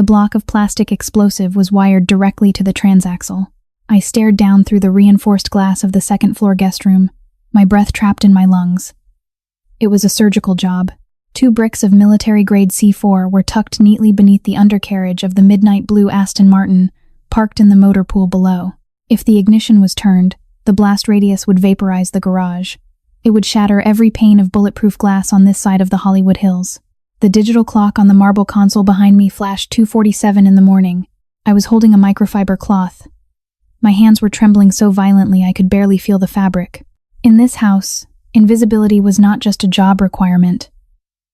The block of plastic explosive was wired directly to the transaxle. I stared down through the reinforced glass of the second-floor guest room, my breath trapped in my lungs. It was a surgical job. 2 bricks of military-grade C4 were tucked neatly beneath the undercarriage of the midnight blue Aston Martin, parked in the motor pool below. If the ignition was turned, the blast radius would vaporize the garage. It would shatter every pane of bulletproof glass on this side of the Hollywood Hills. The digital clock on the marble console behind me flashed 2:47 in the morning. I was holding a microfiber cloth. My hands were trembling so violently I could barely feel the fabric. In this house, invisibility was not just a job requirement.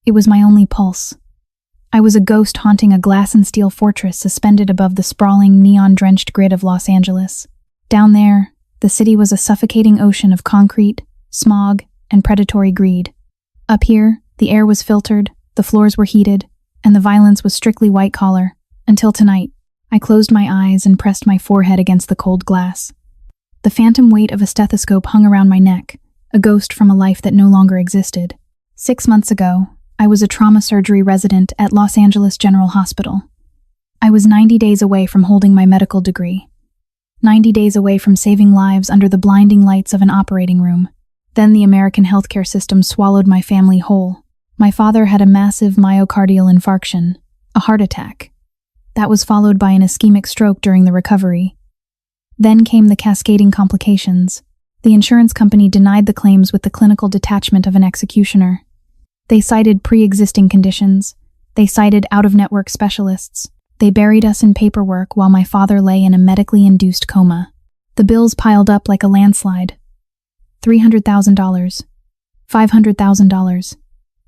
It was my only pulse. I was a ghost haunting a glass and steel fortress suspended above the sprawling, neon-drenched grid of Los Angeles. Down there, the city was a suffocating ocean of concrete, smog, and predatory greed. Up here, the air was filtered, the floors were heated, and the violence was strictly white-collar. Until tonight, I closed my eyes and pressed my forehead against the cold glass. The phantom weight of a stethoscope hung around my neck, a ghost from a life that no longer existed. 6 months ago, I was a trauma surgery resident at Los Angeles General Hospital. I was 90 days away from holding my medical degree. 90 days away from saving lives under the blinding lights of an operating room. Then the American healthcare system swallowed my family whole. My father had a massive myocardial infarction, a heart attack. That was followed by an ischemic stroke during the recovery. Then came the cascading complications. The insurance company denied the claims with the clinical detachment of an executioner. They cited pre-existing conditions. They cited out-of-network specialists. They buried us in paperwork while my father lay in a medically induced coma. The bills piled up like a landslide. $300,000, $500,000,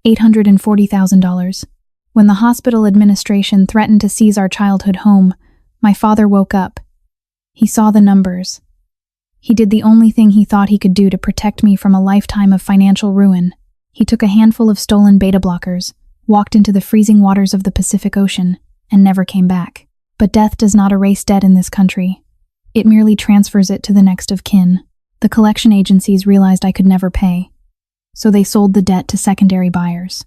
$840,000. When the hospital administration threatened to seize our childhood home, my father woke up. He saw the numbers. He did the only thing he thought he could do to protect me from a lifetime of financial ruin. He took a handful of stolen beta blockers, walked into the freezing waters of the Pacific Ocean, and never came back. But death does not erase debt in this country. It merely transfers it to the next of kin. The collection agencies realized I could never pay, so they sold the debt to secondary buyers.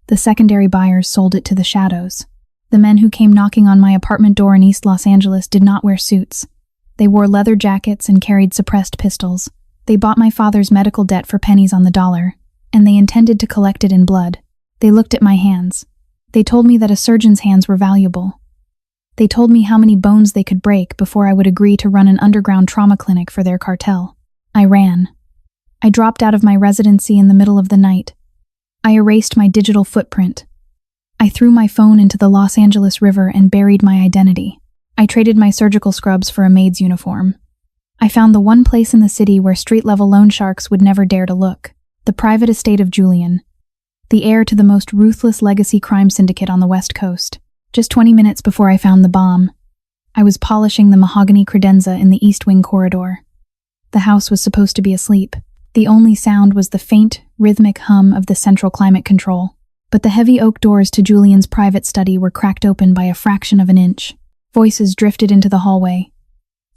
The secondary buyers sold it to the shadows. The men who came knocking on my apartment door in East Los Angeles did not wear suits. They wore leather jackets and carried suppressed pistols. They bought my father's medical debt for pennies on the dollar, and they intended to collect it in blood. They looked at my hands. They told me that a surgeon's hands were valuable. They told me how many bones they could break before I would agree to run an underground trauma clinic for their cartel. I ran. I dropped out of my residency in the middle of the night. I erased my digital footprint. I threw my phone into the Los Angeles River and buried my identity. I traded my surgical scrubs for a maid's uniform. I found the one place in the city where street-level loan sharks would never dare to look: the private estate of Julian, the heir to the most ruthless legacy crime syndicate on the West Coast. Just 20 minutes before I found the bomb, I was polishing the mahogany credenza in the East Wing corridor. The house was supposed to be asleep. The only sound was the faint, rhythmic hum of the central climate control. But the heavy oak doors to Julian's private study were cracked open by a fraction of an inch. Voices drifted into the hallway.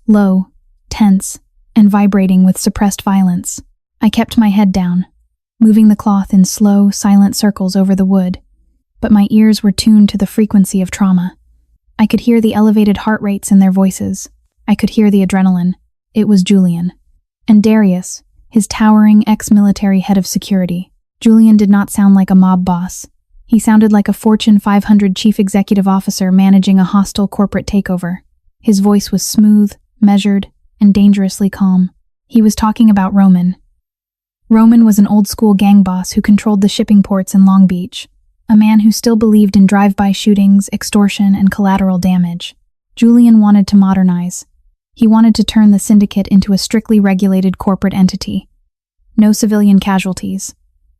Low, tense, and vibrating with suppressed violence. I kept my head down, moving the cloth in slow, silent circles over the wood. But my ears were tuned to the frequency of trauma. I could hear the elevated heart rates in their voices. I could hear the adrenaline. It was Julian. And Darius, his towering ex-military head of security. Julian did not sound like a mob boss. He sounded like a Fortune 500 chief executive officer managing a hostile corporate takeover. His voice was smooth, measured, and dangerously calm. He was talking about Roman. Roman was an old-school gang boss who controlled the shipping ports in Long Beach. A man who still believed in drive-by shootings, extortion, and collateral damage. Julian wanted to modernize. He wanted to turn the syndicate into a strictly regulated corporate entity. No civilian casualties.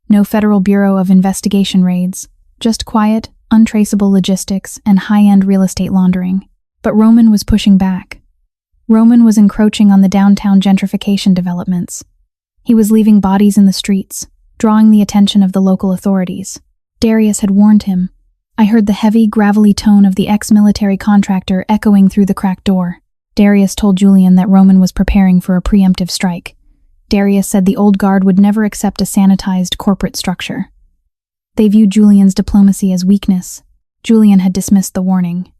No Federal Bureau of Investigation raids. Just quiet, untraceable logistics and high-end real estate laundering. But Roman was pushing back. Roman was encroaching on the downtown gentrification developments. He was leaving bodies in the streets, drawing the attention of the local authorities. Darius had warned him. I heard the heavy, gravelly tone of the ex-military contractor echoing through the cracked door. Darius told Julian that Roman was preparing for a preemptive strike. Darius said the old guard would never accept a sanitized corporate structure. They viewed Julian's diplomacy as weakness. Julian had dismissed the warning.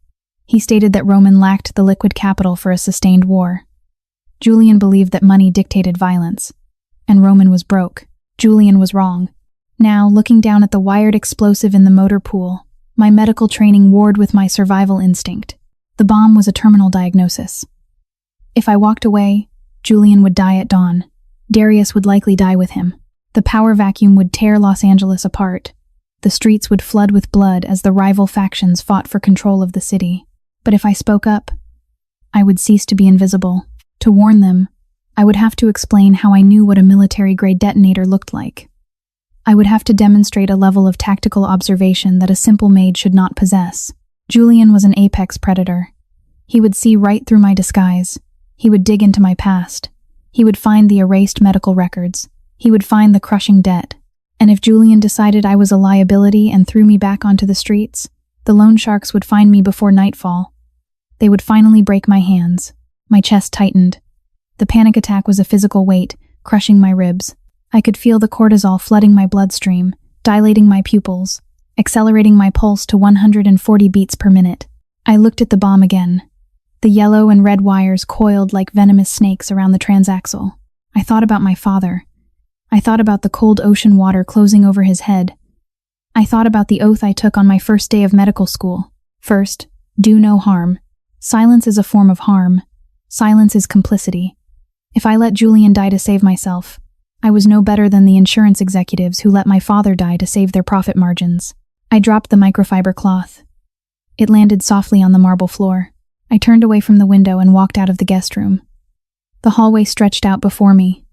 He stated that Roman lacked the liquid capital for a sustained war. Julian believed that money dictated violence, and Roman was broke. Julian was wrong. Now, looking down at the wired explosive in the motor pool, my medical training warred with my survival instinct. The bomb was a terminal diagnosis. If I walked away, Julian would die at dawn. Darius would likely die with him. The power vacuum would tear Los Angeles apart. The streets would flood with blood as the rival factions fought for control of the city. But if I spoke up, I would cease to be invisible. To warn them, I would have to explain how I knew what a military-grade detonator looked like. I would have to demonstrate a level of tactical observation that a simple maid should not possess. Julian was an apex predator. He would see right through my disguise. He would dig into my past. He would find the erased medical records. He would find the crushing debt. And if Julian decided I was a liability and threw me back onto the streets, the loan sharks would find me before nightfall. They would finally break my hands. My chest tightened. The panic attack was a physical weight, crushing my ribs. I could feel the cortisol flooding my bloodstream, dilating my pupils, accelerating my pulse to 140 beats per minute. I looked at the bomb again. The yellow and red wires coiled like venomous snakes around the transaxle. I thought about my father. I thought about the cold ocean water closing over his head. I thought about the oath I took on my first day of medical school. First, do no harm. Silence is a form of harm. Silence is complicity. If I let Julian die to save myself, I was no better than the insurance executives who let my father die to save their profit margins. I dropped the microfiber cloth. It landed softly on the marble floor. I turned away from the window and walked out of the guest room. The hallway stretched out before me,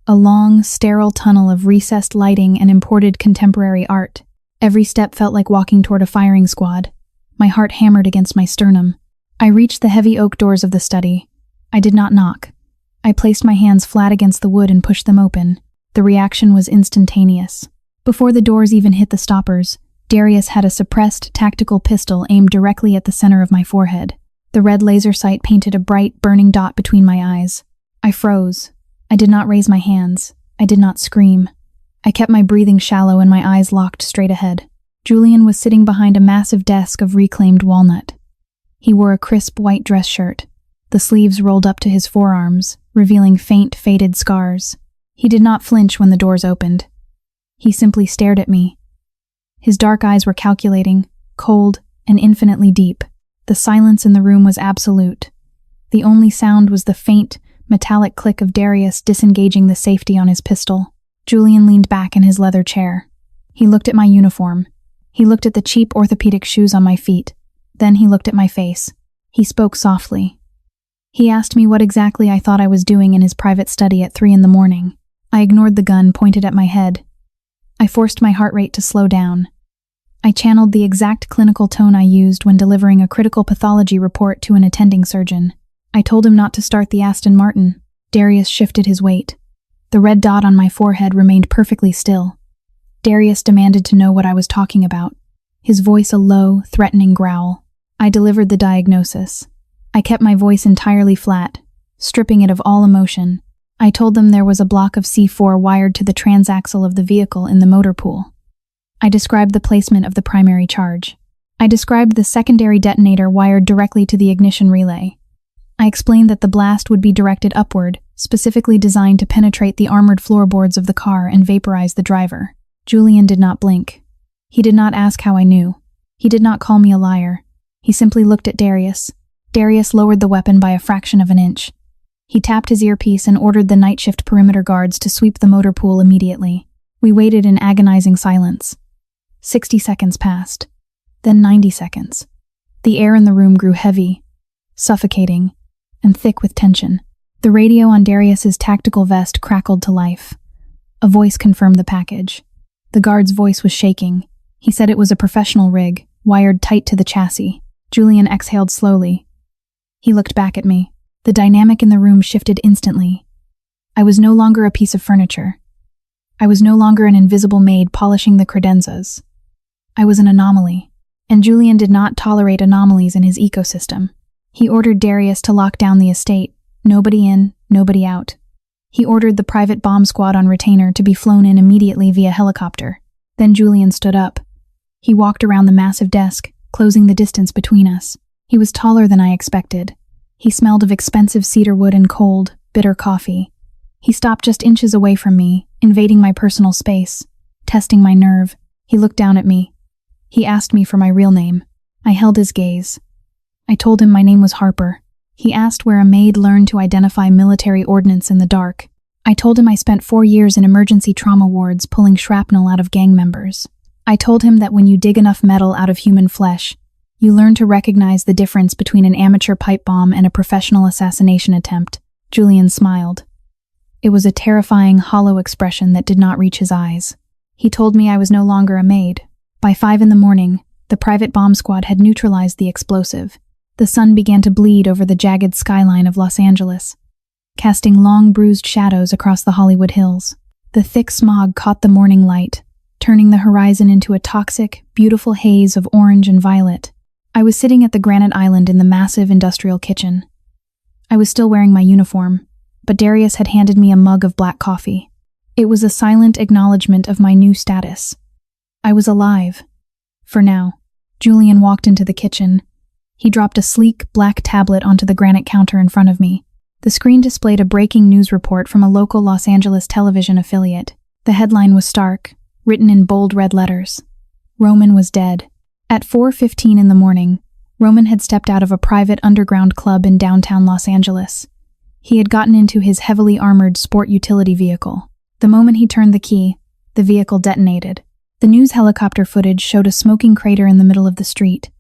a long, sterile tunnel of recessed lighting and imported contemporary art. Every step felt like walking toward a firing squad. My heart hammered against my sternum. I reached the heavy oak doors of the study. I did not knock. I placed my hands flat against the wood and pushed them open. The reaction was instantaneous. Before the doors even hit the stoppers, Darius had a suppressed tactical pistol aimed directly at the center of my forehead. The red laser sight painted a bright, burning dot between my eyes. I froze. I did not raise my hands. I did not scream. I kept my breathing shallow and my eyes locked straight ahead. Julian was sitting behind a massive desk of reclaimed walnut. He wore a crisp white dress shirt. The sleeves rolled up to his forearms, revealing faint, faded scars. He did not flinch when the doors opened. He simply stared at me. His dark eyes were calculating, cold, and infinitely deep. The silence in the room was absolute. The only sound was the faint, metallic click of Darius disengaging the safety on his pistol. Julian leaned back in his leather chair. He looked at my uniform. He looked at the cheap orthopedic shoes on my feet. Then he looked at my face. He spoke softly. He asked me what exactly I thought I was doing in his private study at 3 a.m. I ignored the gun pointed at my head. I forced my heart rate to slow down. I channeled the exact clinical tone I used when delivering a critical pathology report to an attending surgeon. I told him not to start the Aston Martin. Darius shifted his weight. The red dot on my forehead remained perfectly still. Darius demanded to know what I was talking about, his voice a low, threatening growl. I delivered the diagnosis. I kept my voice entirely flat, stripping it of all emotion. I told them there was a block of C4 wired to the transaxle of the vehicle in the motor pool. I described the placement of the primary charge. I described the secondary detonator wired directly to the ignition relay. I explained that the blast would be directed upward, specifically designed to penetrate the armored floorboards of the car and vaporize the driver. Julian did not blink. He did not ask how I knew. He did not call me a liar. He simply looked at Darius. Darius lowered the weapon by a fraction of an inch. He tapped his earpiece and ordered the night shift perimeter guards to sweep the motor pool immediately. We waited in agonizing silence. 60 seconds passed. Then 90 seconds. The air in the room grew heavy, suffocating, and thick with tension. The radio on Darius's tactical vest crackled to life. A voice confirmed the package. The guard's voice was shaking. He said it was a professional rig, wired tight to the chassis. Julian exhaled slowly. He looked back at me. The dynamic in the room shifted instantly. I was no longer a piece of furniture. I was no longer an invisible maid polishing the credenzas. I was an anomaly, and Julian did not tolerate anomalies in his ecosystem. He ordered Darius to lock down the estate. Nobody in, nobody out. He ordered the private bomb squad on retainer to be flown in immediately via helicopter. Then Julian stood up. He walked around the massive desk, closing the distance between us. He was taller than I expected. He smelled of expensive cedarwood and cold, bitter coffee. He stopped just inches away from me, invading my personal space, testing my nerve. He looked down at me. He asked me for my real name. I held his gaze. I told him my name was Harper. He asked where a maid learned to identify military ordnance in the dark. I told him I spent 4 years in emergency trauma wards pulling shrapnel out of gang members. I told him that when you dig enough metal out of human flesh, you learn to recognize the difference between an amateur pipe bomb and a professional assassination attempt. Julian smiled. It was a terrifying, hollow expression that did not reach his eyes. He told me I was no longer a maid. By 5 a.m, the private bomb squad had neutralized the explosive. The sun began to bleed over the jagged skyline of Los Angeles, casting long, bruised shadows across the Hollywood Hills. The thick smog caught the morning light, turning the horizon into a toxic, beautiful haze of orange and violet. I was sitting at the granite island in the massive industrial kitchen. I was still wearing my uniform, but Darius had handed me a mug of black coffee. It was a silent acknowledgement of my new status. I was alive. For now. Julian walked into the kitchen. He dropped a sleek, black tablet onto the granite counter in front of me. The screen displayed a breaking news report from a local Los Angeles television affiliate. The headline was stark, written in bold red letters. Roman was dead. At 4:15 in the morning, Roman had stepped out of a private underground club in downtown Los Angeles. He had gotten into his heavily armored sport utility vehicle. The moment he turned the key, the vehicle detonated. The news helicopter footage showed a smoking crater in the middle of the street.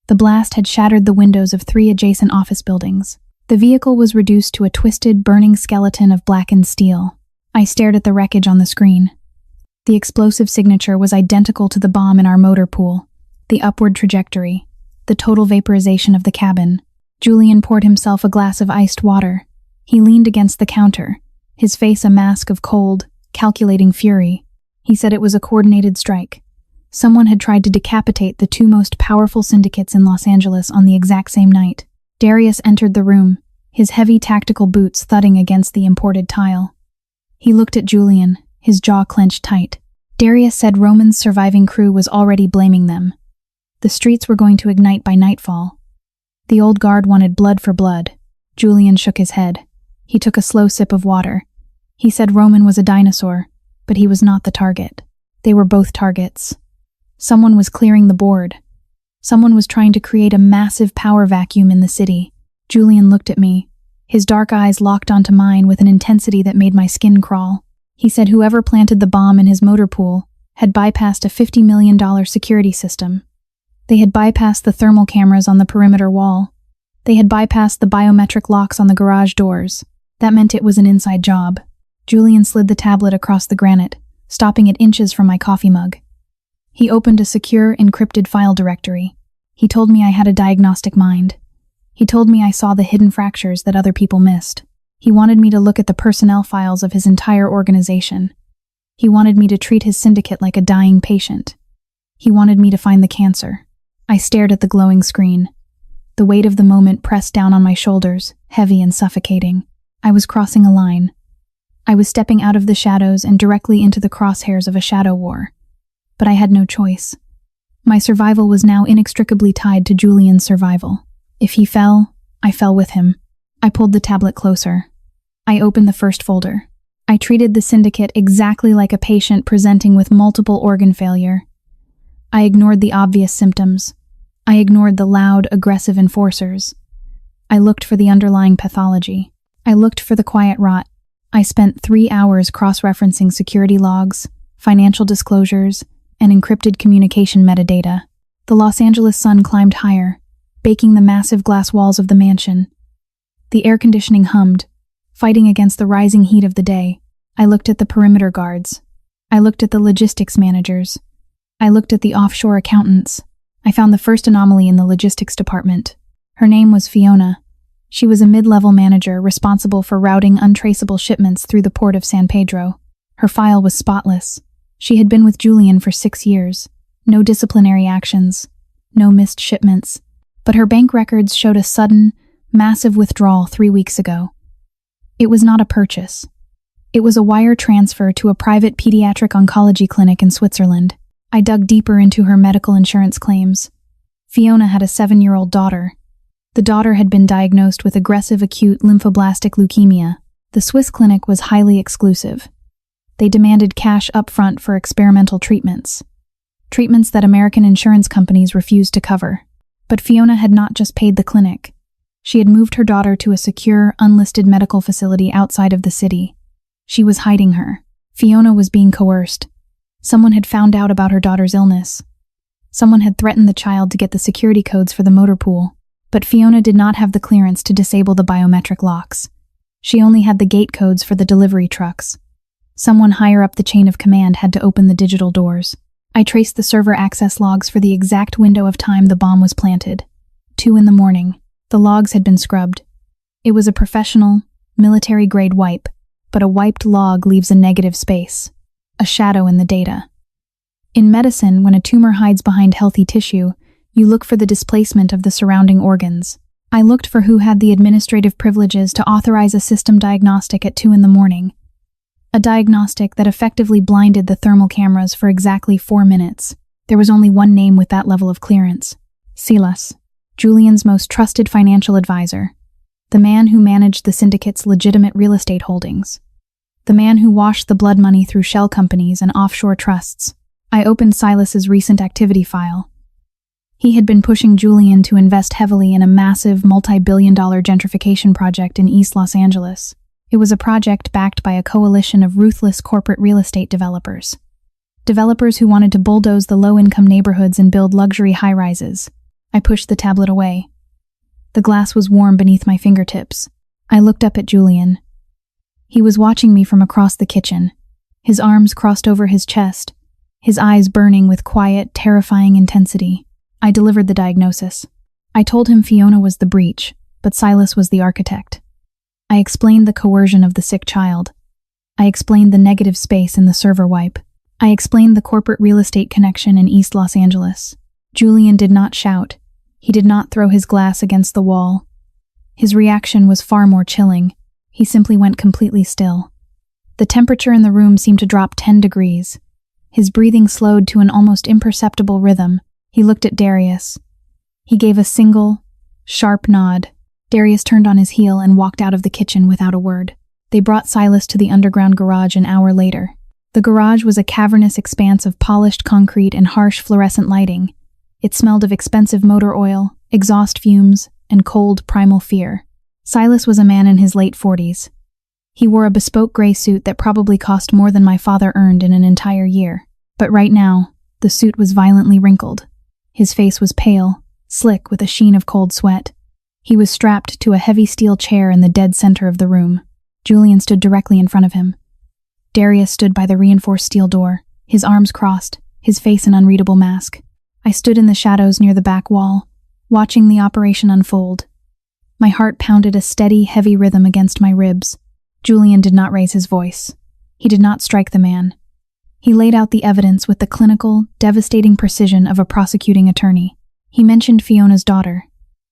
The blast had shattered the windows of 3 adjacent office buildings. The vehicle was reduced to a twisted, burning skeleton of blackened steel. I stared at the wreckage on the screen. The explosive signature was identical to the bomb in our motor pool. The upward trajectory, the total vaporization of the cabin. Julian poured himself a glass of iced water. He leaned against the counter, his face a mask of cold, calculating fury. He said it was a coordinated strike. Someone had tried to decapitate the 2 most powerful syndicates in Los Angeles on the exact same night. Darius entered the room, his heavy tactical boots thudding against the imported tile. He looked at Julian, his jaw clenched tight. Darius said Roman's surviving crew was already blaming them. The streets were going to ignite by nightfall. The old guard wanted blood for blood. Julian shook his head. He took a slow sip of water. He said Roman was a dinosaur, but he was not the target. They were both targets. Someone was clearing the board. Someone was trying to create a massive power vacuum in the city. Julian looked at me, his dark eyes locked onto mine with an intensity that made my skin crawl. He said whoever planted the bomb in his motor pool had bypassed a $50 million security system. They had bypassed the thermal cameras on the perimeter wall. They had bypassed the biometric locks on the garage doors. That meant it was an inside job. Julian slid the tablet across the granite, stopping it inches from my coffee mug. He opened a secure, encrypted file directory. He told me I had a diagnostic mind. He told me I saw the hidden fractures that other people missed. He wanted me to look at the personnel files of his entire organization. He wanted me to treat his syndicate like a dying patient. He wanted me to find the cancer. I stared at the glowing screen. The weight of the moment pressed down on my shoulders, heavy and suffocating. I was crossing a line. I was stepping out of the shadows and directly into the crosshairs of a shadow war. But I had no choice. My survival was now inextricably tied to Julian's survival. If he fell, I fell with him. I pulled the tablet closer. I opened the first folder. I treated the syndicate exactly like a patient presenting with multiple organ failure. I ignored the obvious symptoms. I ignored the loud, aggressive enforcers. I looked for the underlying pathology. I looked for the quiet rot. I spent 3 hours cross-referencing security logs, financial disclosures, and encrypted communication metadata. The Los Angeles sun climbed higher, baking the massive glass walls of the mansion. The air conditioning hummed, fighting against the rising heat of the day. I looked at the perimeter guards. I looked at the logistics managers. I looked at the offshore accountants. I found the first anomaly in the logistics department. Her name was Fiona. She was a mid-level manager responsible for routing untraceable shipments through the port of San Pedro. Her file was spotless. She had been with Julian for 6 years. No disciplinary actions. No missed shipments. But her bank records showed a sudden, massive withdrawal 3 weeks ago. It was not a purchase. It was a wire transfer to a private pediatric oncology clinic in Switzerland. I dug deeper into her medical insurance claims. Fiona had a 7-year-old daughter. The daughter had been diagnosed with aggressive acute lymphoblastic leukemia. The Swiss clinic was highly exclusive. They demanded cash upfront for experimental treatments that American insurance companies refused to cover. But Fiona had not just paid the clinic. She had moved her daughter to a secure, unlisted medical facility outside of the city. She was hiding her. Fiona was being coerced. Someone had found out about her daughter's illness. Someone had threatened the child to get the security codes for the motor pool. But Fiona did not have the clearance to disable the biometric locks. She only had the gate codes for the delivery trucks. Someone higher up the chain of command had to open the digital doors. I traced the server access logs for the exact window of time the bomb was planted. 2 a.m. The logs had been scrubbed. It was a professional, military-grade wipe, but a wiped log leaves a negative space, a shadow in the data. In medicine, when a tumor hides behind healthy tissue, you look for the displacement of the surrounding organs. I looked for who had the administrative privileges to authorize a system diagnostic at 2 a.m. A diagnostic that effectively blinded the thermal cameras for exactly 4 minutes. There was only one name with that level of clearance. Silas, Julian's most trusted financial advisor. The man who managed the syndicate's legitimate real estate holdings. The man who washed the blood money through shell companies and offshore trusts. I opened Silas's recent activity file. He had been pushing Julian to invest heavily in a massive, multi-billion-dollar gentrification project in East Los Angeles. It was a project backed by a coalition of ruthless corporate real estate developers. Developers who wanted to bulldoze the low-income neighborhoods and build luxury high-rises. I pushed the tablet away. The glass was warm beneath my fingertips. I looked up at Julian. He was watching me from across the kitchen, his arms crossed over his chest, his eyes burning with quiet, terrifying intensity. I delivered the diagnosis. I told him Fiona was the breach, but Silas was the architect. I explained the coercion of the sick child. I explained the negative space in the server wipe. I explained the corporate real estate connection in East Los Angeles. Julian did not shout. He did not throw his glass against the wall. His reaction was far more chilling. He simply went completely still. The temperature in the room seemed to drop 10 degrees. His breathing slowed to an almost imperceptible rhythm. He looked at Darius. He gave a single, sharp nod. Darius turned on his heel and walked out of the kitchen without a word. They brought Silas to the underground garage an hour later. The garage was a cavernous expanse of polished concrete and harsh fluorescent lighting. It smelled of expensive motor oil, exhaust fumes, and cold, primal fear. Silas was a man in his late 40s. He wore a bespoke gray suit that probably cost more than my father earned in an entire year. But right now, the suit was violently wrinkled. His face was pale, slick with a sheen of cold sweat. He was strapped to a heavy steel chair in the dead center of the room. Julian stood directly in front of him. Darius stood by the reinforced steel door, his arms crossed, his face an unreadable mask. I stood in the shadows near the back wall, watching the operation unfold. My heart pounded a steady, heavy rhythm against my ribs. Julian did not raise his voice. He did not strike the man. He laid out the evidence with the clinical, devastating precision of a prosecuting attorney. He mentioned Fiona's daughter.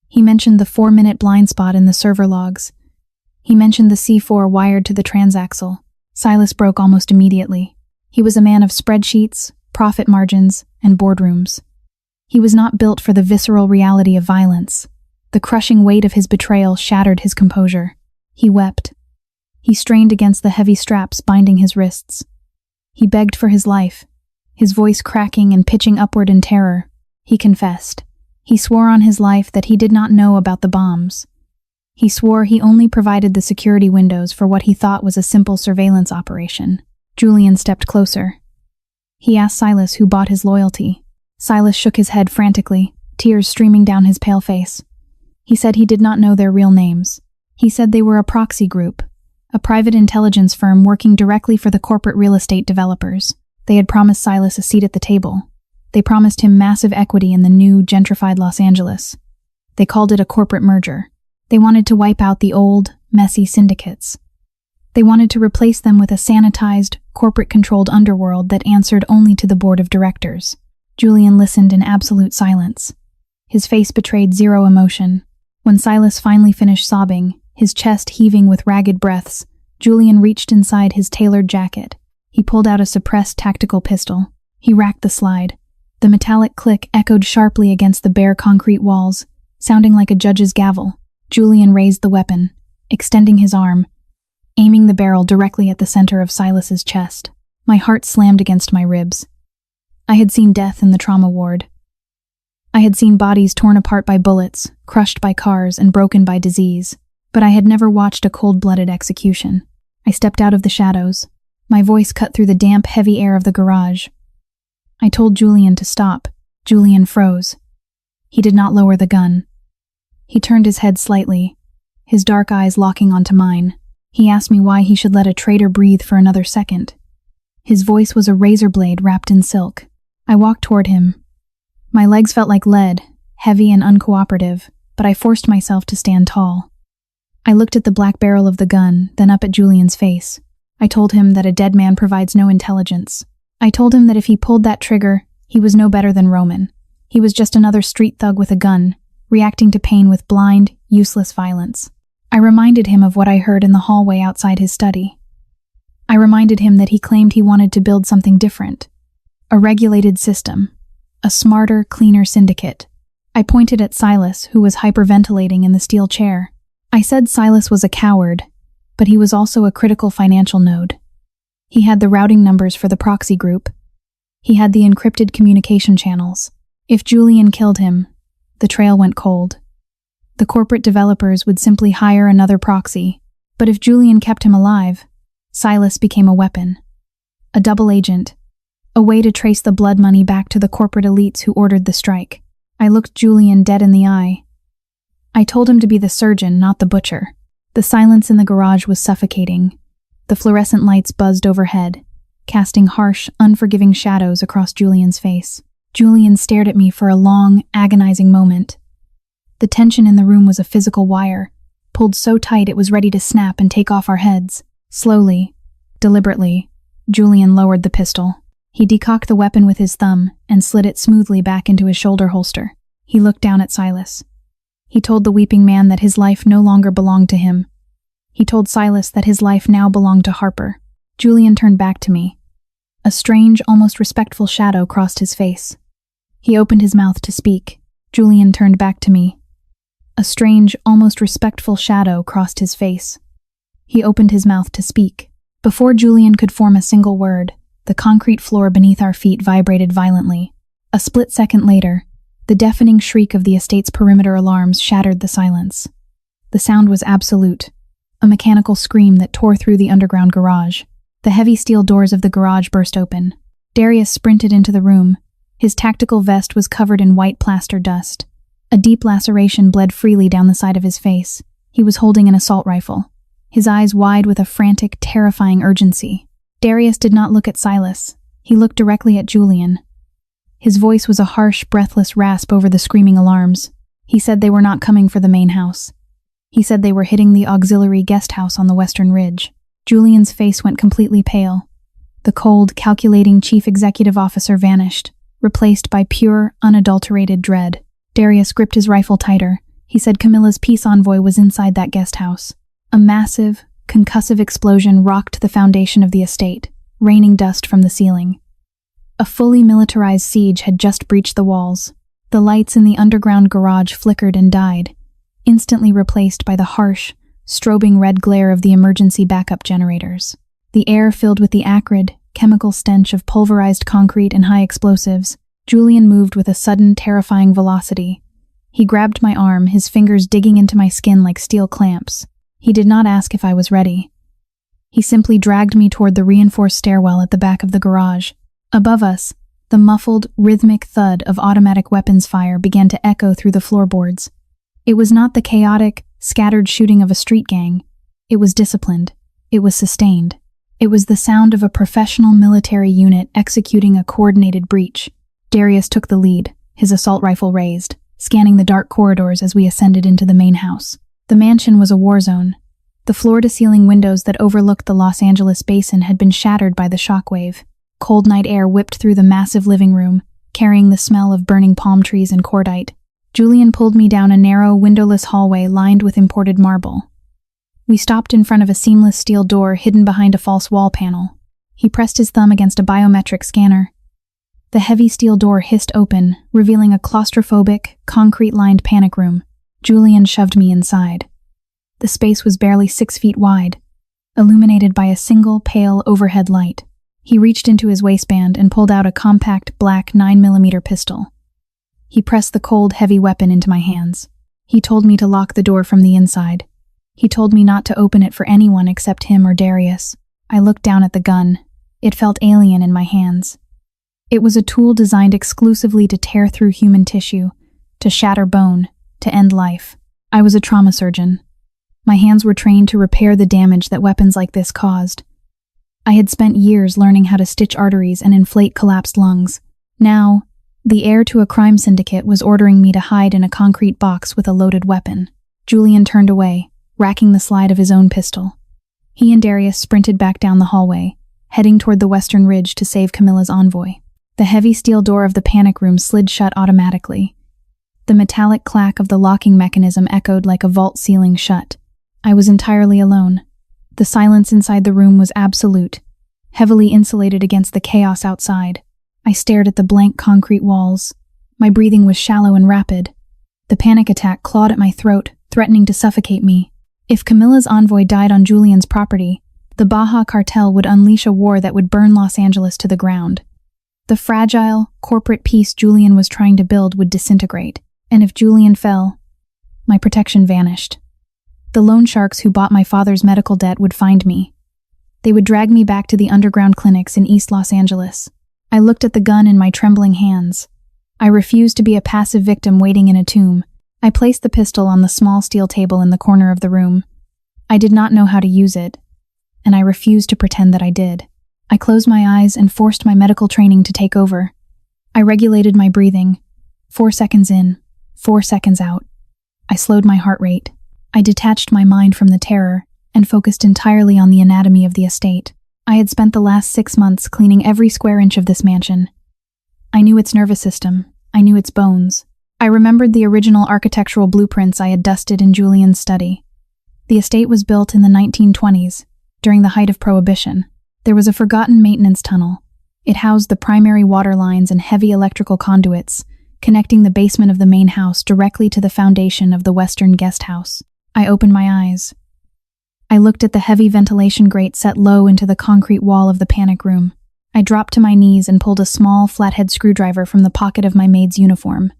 He mentioned the 4-minute blind spot in the server logs. He mentioned the C4 wired to the transaxle. Silas broke almost immediately. He was a man of spreadsheets, profit margins, and boardrooms. He was not built for the visceral reality of violence. The crushing weight of his betrayal shattered his composure. He wept. He strained against the heavy straps binding his wrists. He begged for his life, his voice cracking and pitching upward in terror. He confessed. He swore on his life that he did not know about the bombs. He swore he only provided the security windows for what he thought was a simple surveillance operation. Julian stepped closer. He asked Silas who bought his loyalty. Silas shook his head frantically, tears streaming down his pale face. He said he did not know their real names. He said they were a proxy group, a private intelligence firm working directly for the corporate real estate developers. They had promised Silas a seat at the table. They promised him massive equity in the new, gentrified Los Angeles. They called it a corporate merger. They wanted to wipe out the old, messy syndicates. They wanted to replace them with a sanitized, corporate-controlled underworld that answered only to the board of directors. Julian listened in absolute silence. His face betrayed zero emotion. When Silas finally finished sobbing, his chest heaving with ragged breaths, Julian reached inside his tailored jacket. He pulled out a suppressed tactical pistol. He racked the slide. The metallic click echoed sharply against the bare concrete walls, sounding like a judge's gavel. Julian raised the weapon, extending his arm, aiming the barrel directly at the center of Silas's chest. My heart slammed against my ribs. I had seen death in the trauma ward. I had seen bodies torn apart by bullets, crushed by cars, and broken by disease, but I had never watched a cold-blooded execution. I stepped out of the shadows. My voice cut through the damp, heavy air of the garage. I told Julian to stop. Julian froze. He did not lower the gun. He turned his head slightly, his dark eyes locking onto mine. He asked me why he should let a traitor breathe for another second. His voice was a razor blade wrapped in silk. I walked toward him. My legs felt like lead, heavy and uncooperative, but I forced myself to stand tall. I looked at the black barrel of the gun, then up at Julian's face. I told him that a dead man provides no intelligence. I told him that if he pulled that trigger, he was no better than Roman. He was just another street thug with a gun, reacting to pain with blind, useless violence. I reminded him of what I heard in the hallway outside his study. I reminded him that he claimed he wanted to build something different. A regulated system. A smarter, cleaner syndicate. I pointed at Silas, who was hyperventilating in the steel chair. I said Silas was a coward, but he was also a critical financial node. He had the routing numbers for the proxy group. He had the encrypted communication channels. If Julian killed him, the trail went cold. The corporate developers would simply hire another proxy, but if Julian kept him alive, Silas became a weapon. A double agent. A way to trace the blood money back to the corporate elites who ordered the strike. I looked Julian dead in the eye. I told him to be the surgeon, not the butcher. The silence in the garage was suffocating. The fluorescent lights buzzed overhead, casting harsh, unforgiving shadows across Julian's face. Julian stared at me for a long, agonizing moment. The tension in the room was a physical wire, pulled so tight it was ready to snap and take off our heads. Slowly, deliberately, Julian lowered the pistol. He decocked the weapon with his thumb and slid it smoothly back into his shoulder holster. He looked down at Silas. He told the weeping man that his life no longer belonged to him. He told Silas that his life now belonged to Harper. Julian turned back to me. A strange, almost respectful shadow crossed his face. He opened his mouth to speak. Julian turned back to me. A strange, almost respectful shadow crossed his face. He opened his mouth to speak. Before Julian could form a single word, the concrete floor beneath our feet vibrated violently. A split second later, the deafening shriek of the estate's perimeter alarms shattered the silence. The sound was absolute, a mechanical scream that tore through the underground garage. The heavy steel doors of the garage burst open. Darius sprinted into the room. His tactical vest was covered in white plaster dust. A deep laceration bled freely down the side of his face. He was holding an assault rifle, his eyes wide with a frantic, terrifying urgency. Darius did not look at Silas. He looked directly at Julian. His voice was a harsh, breathless rasp over the screaming alarms. He said they were not coming for the main house. He said they were hitting the auxiliary guest house on the western ridge. Julian's face went completely pale. The cold, calculating chief executive officer vanished, replaced by pure, unadulterated dread. Darius gripped his rifle tighter. He said Camilla's peace envoy was inside that guest house. A massive, concussive explosion rocked the foundation of the estate, raining dust from the ceiling. A fully militarized siege had just breached the walls. The lights in the underground garage flickered and died, instantly replaced by the harsh, strobing red glare of the emergency backup generators. The air filled with the acrid, chemical stench of pulverized concrete and high explosives. Julian moved with a sudden, terrifying velocity. He grabbed my arm, his fingers digging into my skin like steel clamps. He did not ask if I was ready. He simply dragged me toward the reinforced stairwell at the back of the garage. Above us, the muffled, rhythmic thud of automatic weapons fire began to echo through the floorboards. It was not the chaotic, scattered shooting of a street gang. It was disciplined. It was sustained. It was the sound of a professional military unit executing a coordinated breach. Darius took the lead, his assault rifle raised, scanning the dark corridors as we ascended into the main house. The mansion was a war zone. The floor-to-ceiling windows that overlooked the Los Angeles basin had been shattered by the shockwave. Cold night air whipped through the massive living room, carrying the smell of burning palm trees and cordite. Julian pulled me down a narrow, windowless hallway lined with imported marble. We stopped in front of a seamless steel door hidden behind a false wall panel. He pressed his thumb against a biometric scanner. The heavy steel door hissed open, revealing a claustrophobic, concrete-lined panic room. Julian shoved me inside. The space was barely 6 feet wide, illuminated by a single, pale overhead light. He reached into his waistband and pulled out a compact, black 9mm pistol. He pressed the cold, heavy weapon into my hands. He told me to lock the door from the inside. He told me not to open it for anyone except him or Darius. I looked down at the gun. It felt alien in my hands. It was a tool designed exclusively to tear through human tissue, to shatter bone, to end life. I was a trauma surgeon. My hands were trained to repair the damage that weapons like this caused. I had spent years learning how to stitch arteries and inflate collapsed lungs. Now, the heir to a crime syndicate was ordering me to hide in a concrete box with a loaded weapon. Julian turned away, racking the slide of his own pistol. He and Darius sprinted back down the hallway, heading toward the western ridge to save Camilla's envoy. The heavy steel door of the panic room slid shut automatically. The metallic clack of the locking mechanism echoed like a vault ceiling shut. I was entirely alone. The silence inside the room was absolute, heavily insulated against the chaos outside. I stared at the blank concrete walls. My breathing was shallow and rapid. The panic attack clawed at my throat, threatening to suffocate me. If Camilla's envoy died on Julian's property, the Baja cartel would unleash a war that would burn Los Angeles to the ground. The fragile, corporate peace Julian was trying to build would disintegrate, and if Julian fell, my protection vanished. The loan sharks who bought my father's medical debt would find me. They would drag me back to the underground clinics in East Los Angeles. I looked at the gun in my trembling hands. I refused to be a passive victim waiting in a tomb. I placed the pistol on the small steel table in the corner of the room. I did not know how to use it, and I refused to pretend that I did. I closed my eyes and forced my medical training to take over. I regulated my breathing. 4 seconds in, 4 seconds out. I slowed my heart rate. I detached my mind from the terror and focused entirely on the anatomy of the estate. I had spent the last 6 months cleaning every square inch of this mansion. I knew its nervous system. I knew its bones. I remembered the original architectural blueprints I had dusted in Julian's study. The estate was built in the 1920s, during the height of Prohibition. There was a forgotten maintenance tunnel. It housed the primary water lines and heavy electrical conduits, connecting the basement of the main house directly to the foundation of the western guest house. I opened my eyes. I looked at the heavy ventilation grate set low into the concrete wall of the panic room. I dropped to my knees and pulled a small, flathead screwdriver from the pocket of my maid's uniform.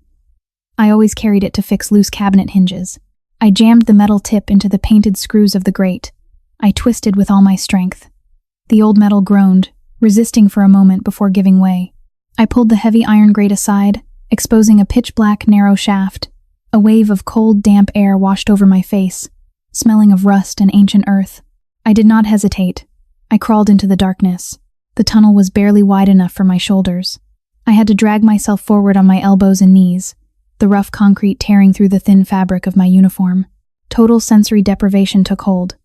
I always carried it to fix loose cabinet hinges. I jammed the metal tip into the painted screws of the grate. I twisted with all my strength. The old metal groaned, resisting for a moment before giving way. I pulled the heavy iron grate aside, exposing a pitch-black, narrow shaft. A wave of cold, damp air washed over my face, smelling of rust and ancient earth. I did not hesitate. I crawled into the darkness. The tunnel was barely wide enough for my shoulders. I had to drag myself forward on my elbows and knees, the rough concrete tearing through the thin fabric of my uniform. Total sensory deprivation took hold.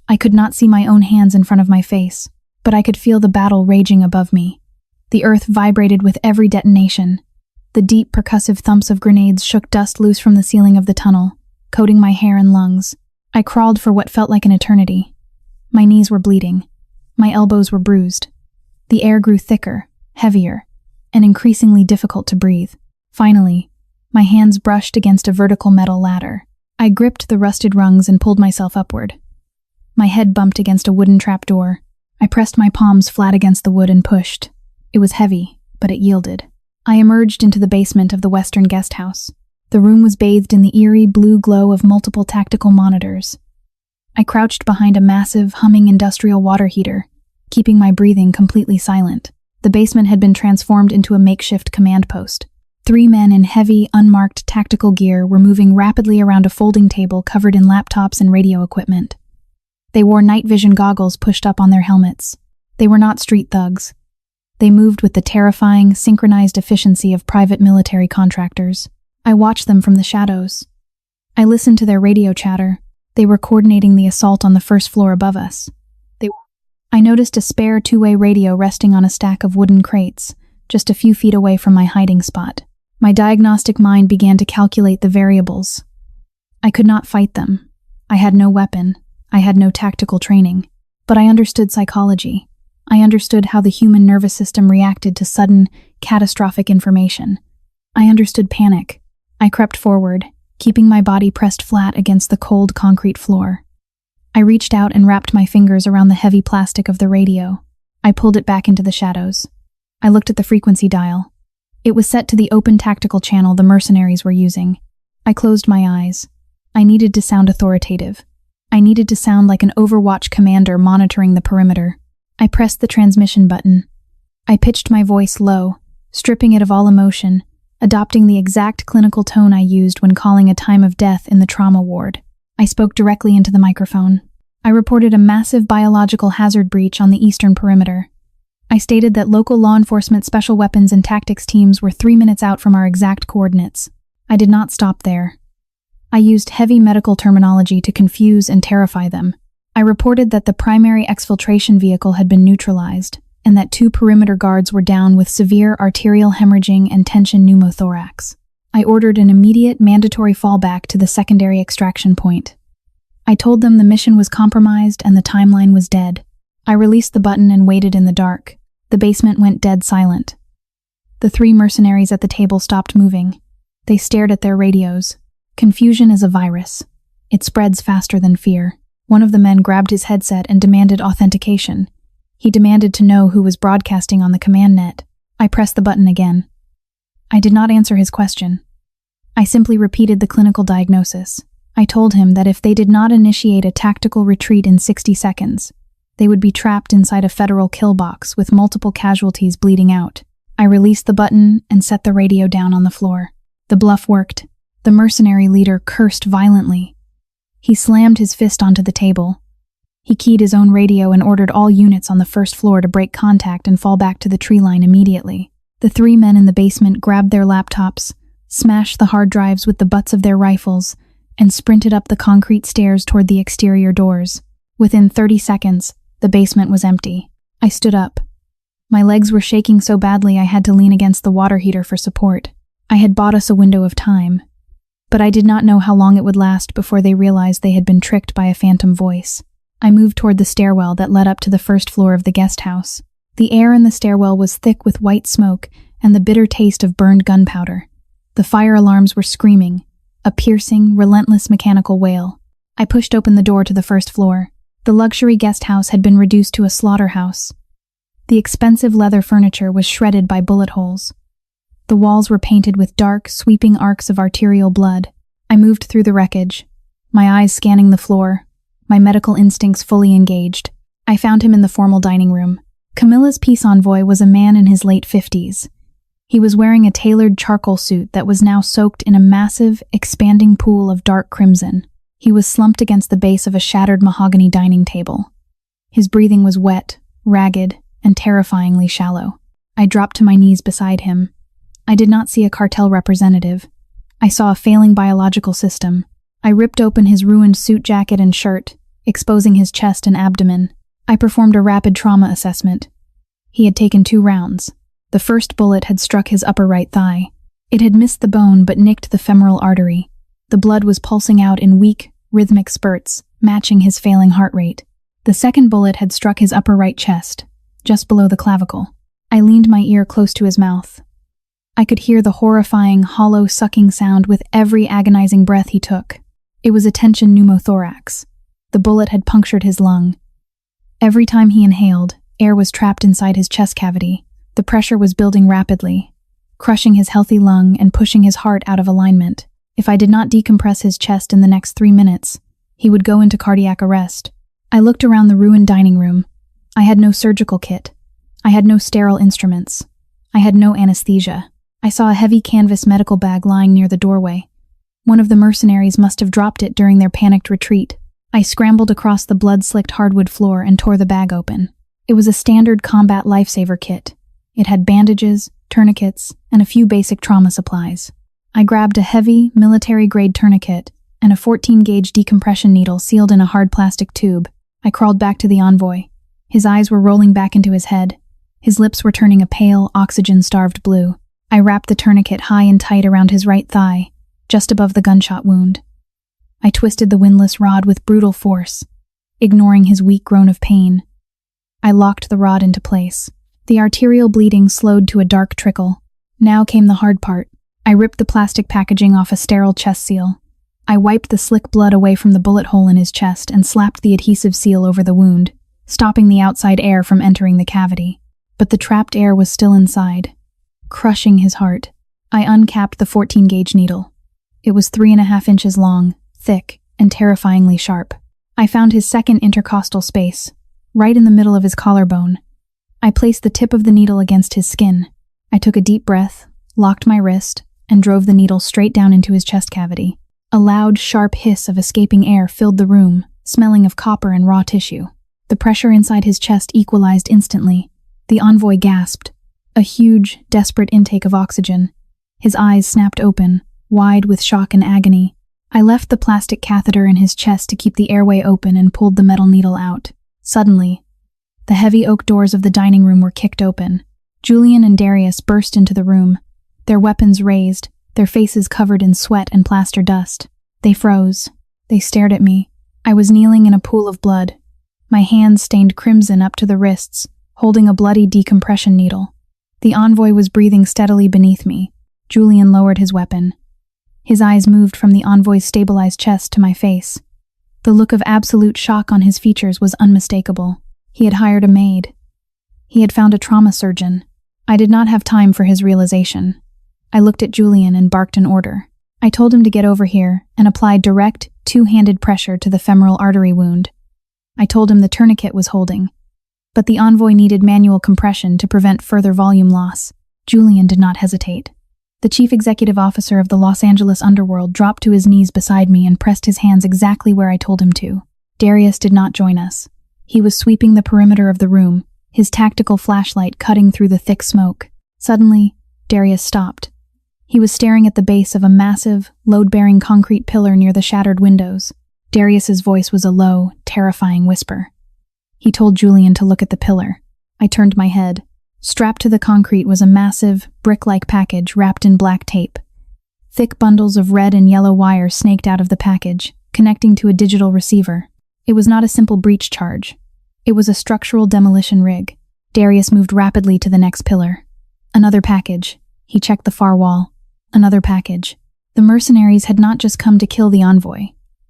I could not see my own hands in front of my face, but I could feel the battle raging above me. The earth vibrated with every detonation. The deep, percussive thumps of grenades shook dust loose from the ceiling of the tunnel, coating my hair and lungs. I crawled for what felt like an eternity. My knees were bleeding. My elbows were bruised. The air grew thicker, heavier, and increasingly difficult to breathe. Finally, my hands brushed against a vertical metal ladder. I gripped the rusted rungs and pulled myself upward. My head bumped against a wooden trapdoor. I pressed my palms flat against the wood and pushed. It was heavy, but it yielded. I emerged into the basement of the Western guest house. The room was bathed in the eerie blue glow of multiple tactical monitors. I crouched behind a massive, humming industrial water heater, keeping my breathing completely silent. The basement had been transformed into a makeshift command post. 3 men in heavy, unmarked tactical gear were moving rapidly around a folding table covered in laptops and radio equipment. They wore night vision goggles pushed up on their helmets. They were not street thugs. They moved with the terrifying, synchronized efficiency of private military contractors. I watched them from the shadows. I listened to their radio chatter. They were coordinating the assault on the first floor above us. I noticed a spare 2-way radio resting on a stack of wooden crates, just a few feet away from my hiding spot. My diagnostic mind began to calculate the variables. I could not fight them. I had no weapon. I had no tactical training. But I understood psychology. I understood how the human nervous system reacted to sudden, catastrophic information. I understood panic. I crept forward, keeping my body pressed flat against the cold concrete floor. I reached out and wrapped my fingers around the heavy plastic of the radio. I pulled it back into the shadows. I looked at the frequency dial. It was set to the open tactical channel the mercenaries were using. I closed my eyes. I needed to sound authoritative. I needed to sound like an Overwatch commander monitoring the perimeter. I pressed the transmission button. I pitched my voice low, stripping it of all emotion, adopting the exact clinical tone I used when calling a time of death in the trauma ward. I spoke directly into the microphone. I reported a massive biological hazard breach on the eastern perimeter. I stated that local law enforcement special weapons and tactics teams were 3 minutes out from our exact coordinates. I did not stop there. I used heavy medical terminology to confuse and terrify them. I reported that the primary exfiltration vehicle had been neutralized, and that 2 perimeter guards were down with severe arterial hemorrhaging and tension pneumothorax. I ordered an immediate mandatory fallback to the secondary extraction point. I told them the mission was compromised and the timeline was dead. I released the button and waited in the dark. The basement went dead silent. The 3 mercenaries at the table stopped moving. They stared at their radios. Confusion is a virus. It spreads faster than fear. One of the men grabbed his headset and demanded authentication. He demanded to know who was broadcasting on the command net. I pressed the button again. I did not answer his question. I simply repeated the clinical diagnosis. I told him that if they did not initiate a tactical retreat in 60 seconds, they would be trapped inside a federal kill box with multiple casualties bleeding out. I released the button and set the radio down on the floor. The bluff worked. The mercenary leader cursed violently. He slammed his fist onto the table. He keyed his own radio and ordered all units on the first floor to break contact and fall back to the tree line immediately. The 3 men in the basement grabbed their laptops, smashed the hard drives with the butts of their rifles, and sprinted up the concrete stairs toward the exterior doors. Within 30 seconds, the basement was empty. I stood up. My legs were shaking so badly I had to lean against the water heater for support. I had bought us a window of time, but I did not know how long it would last before they realized they had been tricked by a phantom voice. I moved toward the stairwell that led up to the first floor of the guest house. The air in the stairwell was thick with white smoke and the bitter taste of burned gunpowder. The fire alarms were screaming, a piercing, relentless mechanical wail. I pushed open the door to the first floor. The luxury guest house had been reduced to a slaughterhouse. The expensive leather furniture was shredded by bullet holes. The walls were painted with dark, sweeping arcs of arterial blood. I moved through the wreckage, my eyes scanning the floor, my medical instincts fully engaged. I found him in the formal dining room. Camilla's peace envoy was a man in his late 50s. He was wearing a tailored charcoal suit that was now soaked in a massive, expanding pool of dark crimson. He was slumped against the base of a shattered mahogany dining table. His breathing was wet, ragged, and terrifyingly shallow. I dropped to my knees beside him. I did not see a cartel representative. I saw a failing biological system. I ripped open his ruined suit jacket and shirt, exposing his chest and abdomen. I performed a rapid trauma assessment. He had taken 2 rounds. The first bullet had struck his upper right thigh. It had missed the bone but nicked the femoral artery. The blood was pulsing out in weak, rhythmic spurts, matching his failing heart rate. The second bullet had struck his upper right chest, just below the clavicle. I leaned my ear close to his mouth. I could hear the horrifying, hollow sucking sound with every agonizing breath he took. It was a tension pneumothorax. The bullet had punctured his lung. Every time he inhaled, air was trapped inside his chest cavity. The pressure was building rapidly, crushing his healthy lung and pushing his heart out of alignment. If I did not decompress his chest in the next 3 minutes, he would go into cardiac arrest. I looked around the ruined dining room. I had no surgical kit. I had no sterile instruments. I had no anesthesia. I saw a heavy canvas medical bag lying near the doorway. One of the mercenaries must have dropped it during their panicked retreat. I scrambled across the blood-slicked hardwood floor and tore the bag open. It was a standard combat lifesaver kit. It had bandages, tourniquets, and a few basic trauma supplies. I grabbed a heavy, military-grade tourniquet and a 14-gauge decompression needle sealed in a hard plastic tube. I crawled back to the envoy. His eyes were rolling back into his head. His lips were turning a pale, oxygen-starved blue. I wrapped the tourniquet high and tight around his right thigh, just above the gunshot wound. I twisted the windlass rod with brutal force, ignoring his weak groan of pain. I locked the rod into place. The arterial bleeding slowed to a dark trickle. Now came the hard part. I ripped the plastic packaging off a sterile chest seal. I wiped the slick blood away from the bullet hole in his chest and slapped the adhesive seal over the wound, stopping the outside air from entering the cavity. But the trapped air was still inside, crushing his heart. I uncapped the 14-gauge needle. It was 3.5 inches long, thick, and terrifyingly sharp. I found his second intercostal space, right in the middle of his collarbone. I placed the tip of the needle against his skin. I took a deep breath, locked my wrist, and drove the needle straight down into his chest cavity. A loud, sharp hiss of escaping air filled the room, smelling of copper and raw tissue. The pressure inside his chest equalized instantly. The envoy gasped, a huge, desperate intake of oxygen. His eyes snapped open, wide with shock and agony. I left the plastic catheter in his chest to keep the airway open and pulled the metal needle out. Suddenly, the heavy oak doors of the dining room were kicked open. Julian and Darius burst into the room, their weapons raised, their faces covered in sweat and plaster dust. They froze. They stared at me. I was kneeling in a pool of blood, my hands stained crimson up to the wrists, holding a bloody decompression needle. The envoy was breathing steadily beneath me. Julian lowered his weapon. His eyes moved from the envoy's stabilized chest to my face. The look of absolute shock on his features was unmistakable. He had hired a maid. He had found a trauma surgeon. I did not have time for his realization. I looked at Julian and barked an order. I told him to get over here and applied direct, two-handed pressure to the femoral artery wound. I told him the tourniquet was holding, but the envoy needed manual compression to prevent further volume loss. Julian did not hesitate. The chief executive officer of the Los Angeles underworld dropped to his knees beside me and pressed his hands exactly where I told him to. Darius did not join us. He was sweeping the perimeter of the room, his tactical flashlight cutting through the thick smoke. Suddenly, Darius stopped. He was staring at the base of a massive, load-bearing concrete pillar near the shattered windows. Darius's voice was a low, terrifying whisper. He told Julian to look at the pillar. I turned my head. Strapped to the concrete was a massive, brick-like package wrapped in black tape. Thick bundles of red and yellow wire snaked out of the package, connecting to a digital receiver. It was not a simple breach charge. It was a structural demolition rig. Darius moved rapidly to the next pillar. Another package. He checked the far wall. Another package. The mercenaries had not just come to kill the envoy.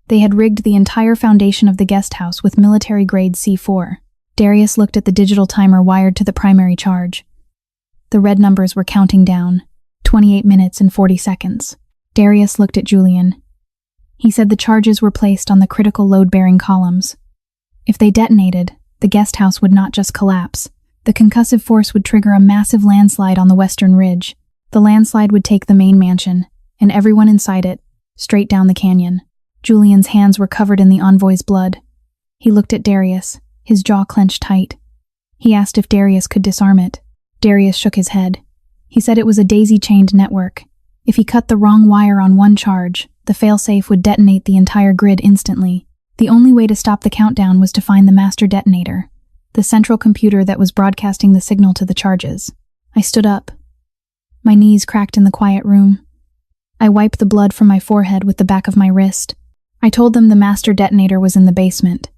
They had rigged the entire foundation of the guest house with military-grade C4. Darius looked at the digital timer wired to the primary charge. The red numbers were counting down, 28 minutes and 40 seconds. Darius looked at Julian. He said the charges were placed on the critical load-bearing columns. If they detonated, the guest house would not just collapse. The concussive force would trigger a massive landslide on the western ridge. The landslide would take the main mansion, and everyone inside it, straight down the canyon. Julian's hands were covered in the envoy's blood. He looked at Darius, his jaw clenched tight. He asked if Darius could disarm it. Darius shook his head. He said it was a daisy-chained network. If he cut the wrong wire on one charge, the failsafe would detonate the entire grid instantly. The only way to stop the countdown was to find the master detonator, the central computer that was broadcasting the signal to the charges. I stood up. My knees cracked in the quiet room. I wiped the blood from my forehead with the back of my wrist. I told them the master detonator was in the basement.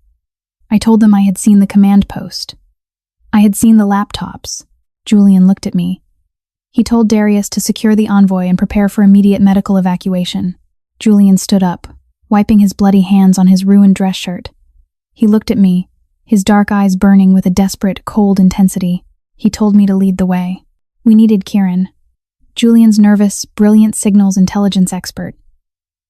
I told them I had seen the command post. I had seen the laptops. Julian looked at me. He told Darius to secure the envoy and prepare for immediate medical evacuation. Julian stood up, wiping his bloody hands on his ruined dress shirt. He looked at me, his dark eyes burning with a desperate, cold intensity. He told me to lead the way. We needed Kieran, Julian's nervous, brilliant signals intelligence expert.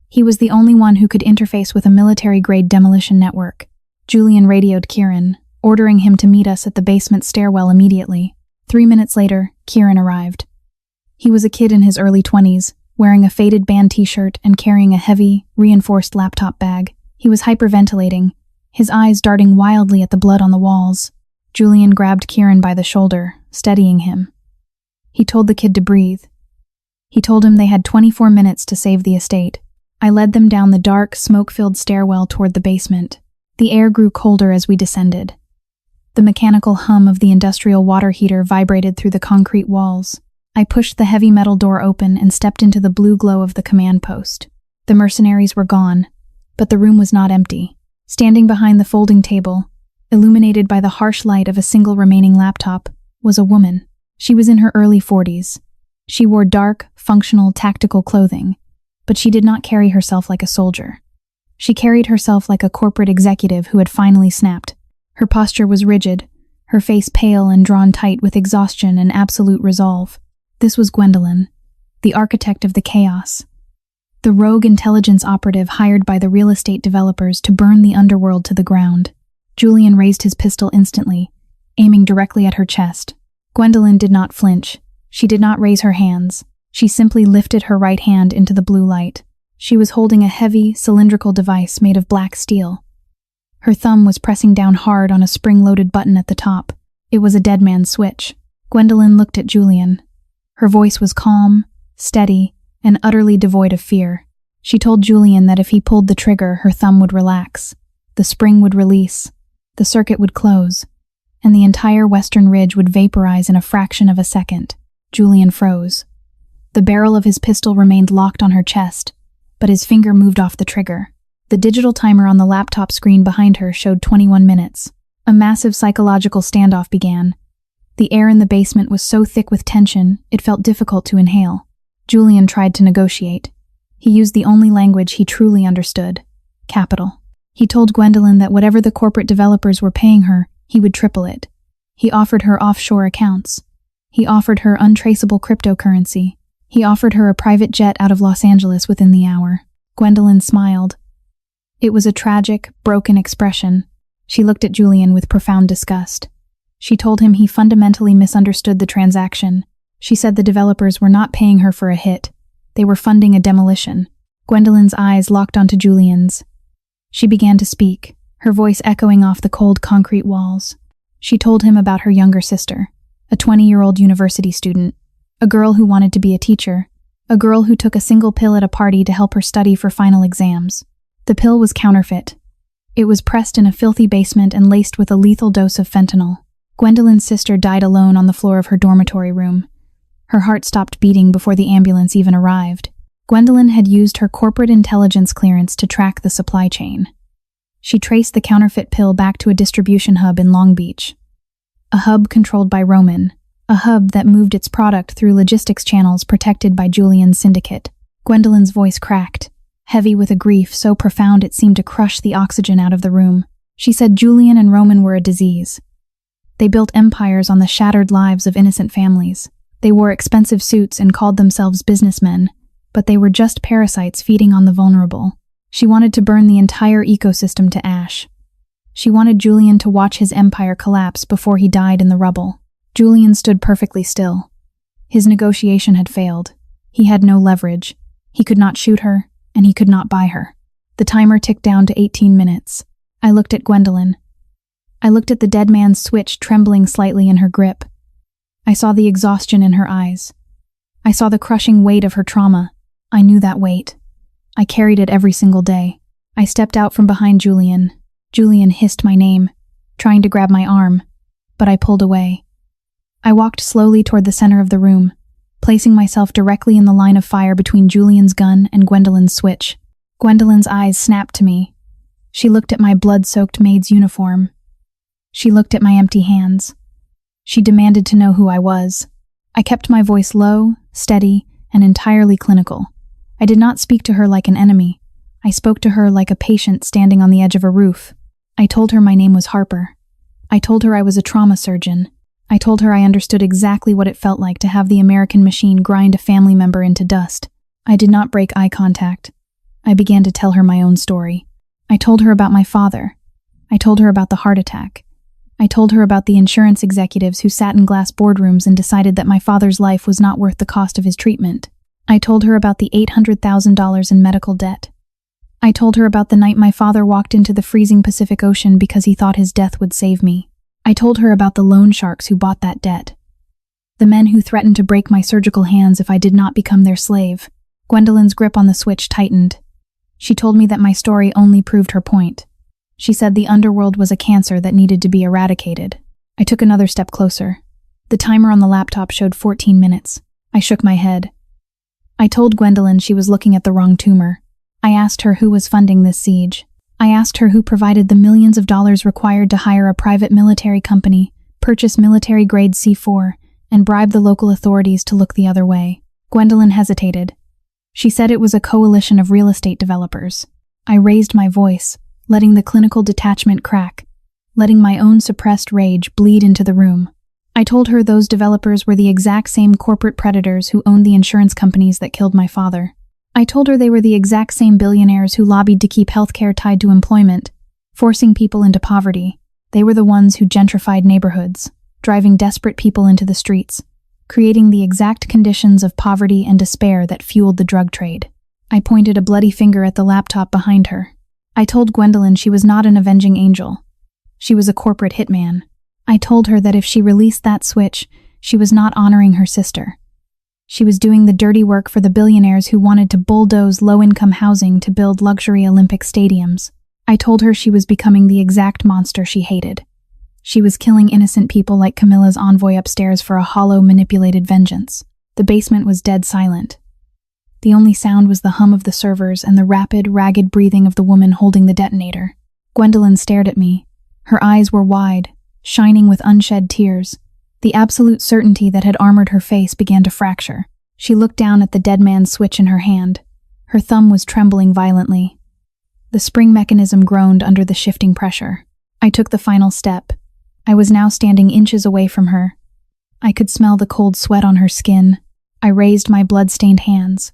He was the only one who could interface with a military-grade demolition network. Julian radioed Kieran, ordering him to meet us at the basement stairwell immediately. 3 minutes later, Kieran arrived. He was a kid in his early 20s, wearing a faded band t-shirt and carrying a heavy, reinforced laptop bag. He was hyperventilating, his eyes darting wildly at the blood on the walls. Julian grabbed Kieran by the shoulder, steadying him. He told the kid to breathe. He told him they had 24 minutes to save the estate. I led them down the dark, smoke-filled stairwell toward the basement. The air grew colder as we descended. The mechanical hum of the industrial water heater vibrated through the concrete walls. I pushed the heavy metal door open and stepped into the blue glow of the command post. The mercenaries were gone, but the room was not empty. Standing behind the folding table, illuminated by the harsh light of a single remaining laptop, was a woman. She was in her early 40s. She wore dark, functional, tactical clothing, but she did not carry herself like a soldier. She carried herself like a corporate executive who had finally snapped. Her posture was rigid, her face pale and drawn tight with exhaustion and absolute resolve. This was Gwendolyn, the architect of the chaos, the rogue intelligence operative hired by the real estate developers to burn the underworld to the ground. Julian raised his pistol instantly, aiming directly at her chest. Gwendolyn did not flinch. She did not raise her hands. She simply lifted her right hand into the blue light. She was holding a heavy, cylindrical device made of black steel. Her thumb was pressing down hard on a spring-loaded button at the top. It was a dead man's switch. Gwendolyn looked at Julian. Her voice was calm, steady, and utterly devoid of fear. She told Julian that if he pulled the trigger, her thumb would relax, the spring would release, the circuit would close, and the entire western ridge would vaporize in a fraction of a second. Julian froze. The barrel of his pistol remained locked on her chest, but his finger moved off the trigger. The digital timer on the laptop screen behind her showed 21 minutes. A massive psychological standoff began. The air in the basement was so thick with tension, it felt difficult to inhale. Julian tried to negotiate. He used the only language he truly understood: capital. He told Gwendolyn that whatever the corporate developers were paying her, he would triple it. He offered her offshore accounts. He offered her untraceable cryptocurrency. He offered her a private jet out of Los Angeles within the hour. Gwendolyn smiled. It was a tragic, broken expression. She looked at Julian with profound disgust. She told him he fundamentally misunderstood the transaction. She said the developers were not paying her for a hit. They were funding a demolition. Gwendolyn's eyes locked onto Julian's. She began to speak, her voice echoing off the cold concrete walls. She told him about her younger sister, a 20-year-old university student, a girl who wanted to be a teacher, a girl who took a single pill at a party to help her study for final exams. The pill was counterfeit. It was pressed in a filthy basement and laced with a lethal dose of fentanyl. Gwendolyn's sister died alone on the floor of her dormitory room. Her heart stopped beating before the ambulance even arrived. Gwendolyn had used her corporate intelligence clearance to track the supply chain. She traced the counterfeit pill back to a distribution hub in Long Beach. A hub controlled by Roman. A hub that moved its product through logistics channels protected by Julian's syndicate. Gwendolyn's voice cracked, heavy with a grief so profound it seemed to crush the oxygen out of the room. She said Julian and Roman were a disease. They built empires on the shattered lives of innocent families. They wore expensive suits and called themselves businessmen, but they were just parasites feeding on the vulnerable. She wanted to burn the entire ecosystem to ash. She wanted Julian to watch his empire collapse before he died in the rubble. Julian stood perfectly still. His negotiation had failed. He had no leverage. He could not shoot her, and he could not buy her. The timer ticked down to 18 minutes. I looked at Gwendolyn. I looked at the dead man's switch trembling slightly in her grip. I saw the exhaustion in her eyes. I saw the crushing weight of her trauma. I knew that weight. I carried it every single day. I stepped out from behind Julian. Julian hissed my name, trying to grab my arm, but I pulled away. I walked slowly toward the center of the room, placing myself directly in the line of fire between Julian's gun and Gwendolyn's switch. Gwendolyn's eyes snapped to me. She looked at my blood-soaked maid's uniform. She looked at my empty hands. She demanded to know who I was. I kept my voice low, steady, and entirely clinical. I did not speak to her like an enemy. I spoke to her like a patient standing on the edge of a roof. I told her my name was Harper. I told her I was a trauma surgeon. I told her I understood exactly what it felt like to have the American machine grind a family member into dust. I did not break eye contact. I began to tell her my own story. I told her about my father. I told her about the heart attack. I told her about the insurance executives who sat in glass boardrooms and decided that my father's life was not worth the cost of his treatment. I told her about the $800,000 in medical debt. I told her about the night my father walked into the freezing Pacific Ocean because he thought his death would save me. I told her about the loan sharks who bought that debt. The men who threatened to break my surgical hands if I did not become their slave. Gwendolyn's grip on the switch tightened. She told me that my story only proved her point. She said the underworld was a cancer that needed to be eradicated. I took another step closer. The timer on the laptop showed 14 minutes. I shook my head. I told Gwendolyn she was looking at the wrong tumor. I asked her who was funding this siege. I asked her who provided the millions of dollars required to hire a private military company, purchase military-grade C4, and bribe the local authorities to look the other way. Gwendolyn hesitated. She said it was a coalition of real estate developers. I raised my voice, letting the clinical detachment crack, letting my own suppressed rage bleed into the room. I told her those developers were the exact same corporate predators who owned the insurance companies that killed my father. I told her they were the exact same billionaires who lobbied to keep healthcare tied to employment, forcing people into poverty. They were the ones who gentrified neighborhoods, driving desperate people into the streets, creating the exact conditions of poverty and despair that fueled the drug trade. I pointed a bloody finger at the laptop behind her. I told Gwendolyn she was not an avenging angel. She was a corporate hitman. I told her that if she released that switch, she was not honoring her sister. She was doing the dirty work for the billionaires who wanted to bulldoze low-income housing to build luxury Olympic stadiums. I told her she was becoming the exact monster she hated. She was killing innocent people like Camilla's envoy upstairs for a hollow, manipulated vengeance. The basement was dead silent. The only sound was the hum of the servers and the rapid, ragged breathing of the woman holding the detonator. Gwendolyn stared at me. Her eyes were wide, shining with unshed tears. The absolute certainty that had armored her face began to fracture. She looked down at the dead man's switch in her hand. Her thumb was trembling violently. The spring mechanism groaned under the shifting pressure. I took the final step. I was now standing inches away from her. I could smell the cold sweat on her skin. I raised my blood-stained hands.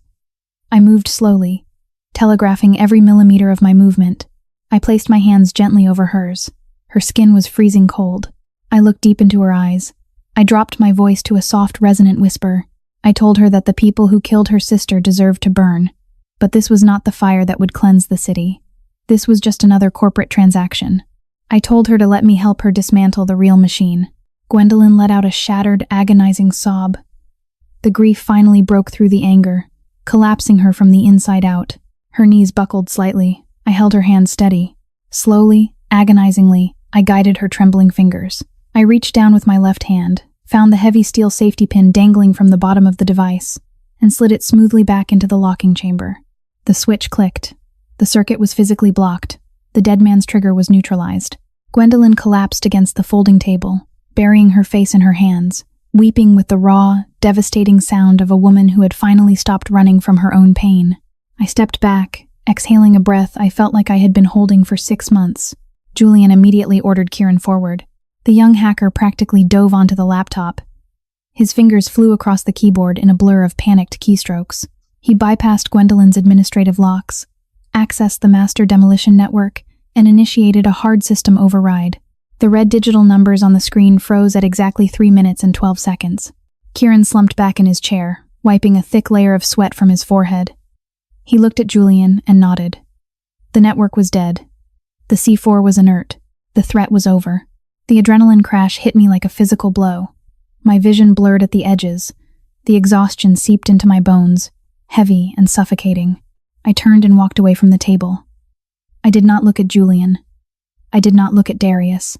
I moved slowly, telegraphing every millimeter of my movement. I placed my hands gently over hers. Her skin was freezing cold. I looked deep into her eyes. I dropped my voice to a soft, resonant whisper. I told her that the people who killed her sister deserved to burn. But this was not the fire that would cleanse the city. This was just another corporate transaction. I told her to let me help her dismantle the real machine. Gwendolyn let out a shattered, agonizing sob. The grief finally broke through the anger, collapsing her from the inside out. Her knees buckled slightly. I held her hand steady. Slowly, agonizingly, I guided her trembling fingers. I reached down with my left hand, found the heavy steel safety pin dangling from the bottom of the device, and slid it smoothly back into the locking chamber. The switch clicked. The circuit was physically blocked. The dead man's trigger was neutralized. Gwendolyn collapsed against the folding table, burying her face in her hands, weeping with the raw, devastating sound of a woman who had finally stopped running from her own pain. I stepped back, exhaling a breath I felt like I had been holding for 6 months. Julian immediately ordered Kieran forward. The young hacker practically dove onto the laptop. His fingers flew across the keyboard in a blur of panicked keystrokes. He bypassed Gwendolyn's administrative locks, accessed the master demolition network, and initiated a hard system override. The red digital numbers on the screen froze at exactly 3 minutes and 12 seconds. Kieran slumped back in his chair, wiping a thick layer of sweat from his forehead. He looked at Julian and nodded. The network was dead. The C4 was inert. The threat was over. The adrenaline crash hit me like a physical blow. My vision blurred at the edges. The exhaustion seeped into my bones, heavy and suffocating. I turned and walked away from the table. I did not look at Julian. I did not look at Darius.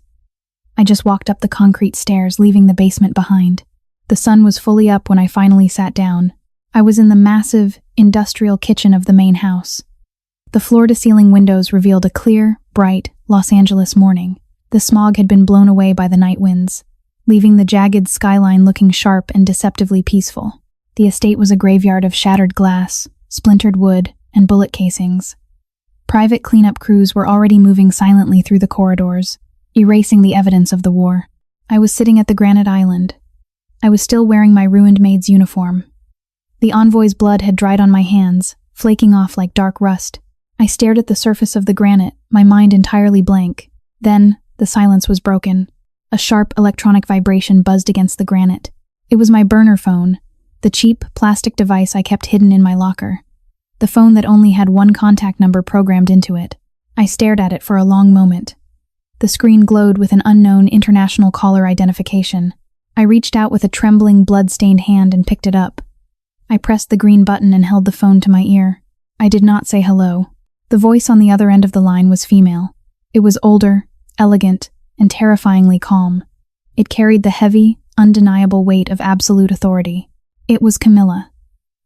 I just walked up the concrete stairs, leaving the basement behind. The sun was fully up when I finally sat down. I was in the massive, industrial kitchen of the main house. The floor-to-ceiling windows revealed a clear, bright Los Angeles morning. The smog had been blown away by the night winds, leaving the jagged skyline looking sharp and deceptively peaceful. The estate was a graveyard of shattered glass, splintered wood, and bullet casings. Private cleanup crews were already moving silently through the corridors, erasing the evidence of the war. I was sitting at the granite island. I was still wearing my ruined maid's uniform. The envoy's blood had dried on my hands, flaking off like dark rust. I stared at the surface of the granite, my mind entirely blank. Then, the silence was broken. A sharp electronic vibration buzzed against the granite. It was my burner phone, the cheap plastic device I kept hidden in my locker. The phone that only had one contact number programmed into it. I stared at it for a long moment. The screen glowed with an unknown international caller identification. I reached out with a trembling, blood-stained hand and picked it up. I pressed the green button and held the phone to my ear. I did not say hello. The voice on the other end of the line was female. It was older, elegant, and terrifyingly calm. It carried the heavy, undeniable weight of absolute authority. It was Camilla,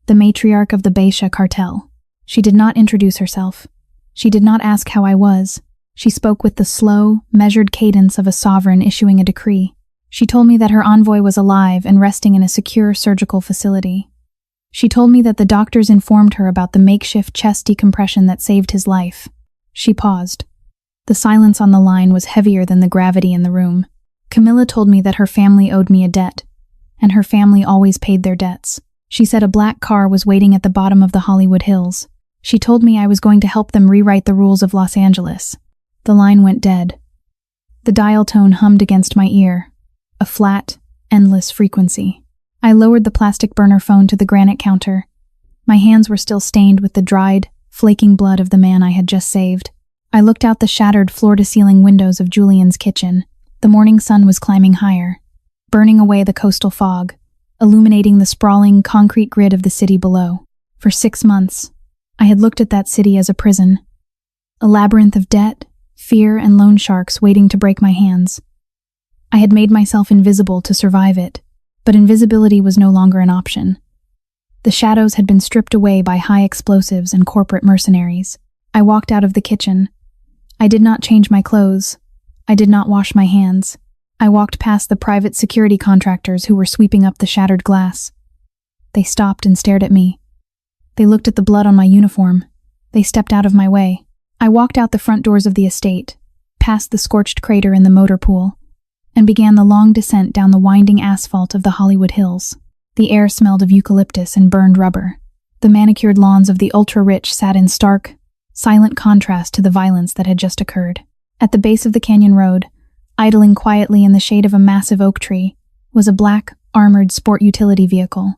the matriarch of the Beysha cartel. She did not introduce herself. She did not ask how I was. She spoke with the slow, measured cadence of a sovereign issuing a decree. She told me that her envoy was alive and resting in a secure surgical facility. She told me that the doctors informed her about the makeshift chest decompression that saved his life. She paused. The silence on the line was heavier than the gravity in the room. Camilla told me that her family owed me a debt, and her family always paid their debts. She said a black car was waiting at the bottom of the Hollywood Hills. She told me I was going to help them rewrite the rules of Los Angeles. The line went dead. The dial tone hummed against my ear, a flat, endless frequency. I lowered the plastic burner phone to the granite counter. My hands were still stained with the dried, flaking blood of the man I had just saved. I looked out the shattered floor-to-ceiling windows of Julian's kitchen. The morning sun was climbing higher, burning away the coastal fog, illuminating the sprawling, concrete grid of the city below. For 6 months, I had looked at that city as a prison, a labyrinth of debt, fear, and loan sharks waiting to break my hands. I had made myself invisible to survive it, but invisibility was no longer an option. The shadows had been stripped away by high explosives and corporate mercenaries. I walked out of the kitchen. I did not change my clothes. I did not wash my hands. I walked past the private security contractors who were sweeping up the shattered glass. They stopped and stared at me. They looked at the blood on my uniform. They stepped out of my way. I walked out the front doors of the estate, past the scorched crater in the motor pool, and began the long descent down the winding asphalt of the Hollywood Hills. The air smelled of eucalyptus and burned rubber. The manicured lawns of the ultra-rich sat in stark, silent contrast to the violence that had just occurred. At the base of the canyon road, idling quietly in the shade of a massive oak tree, was a black, armored sport utility vehicle.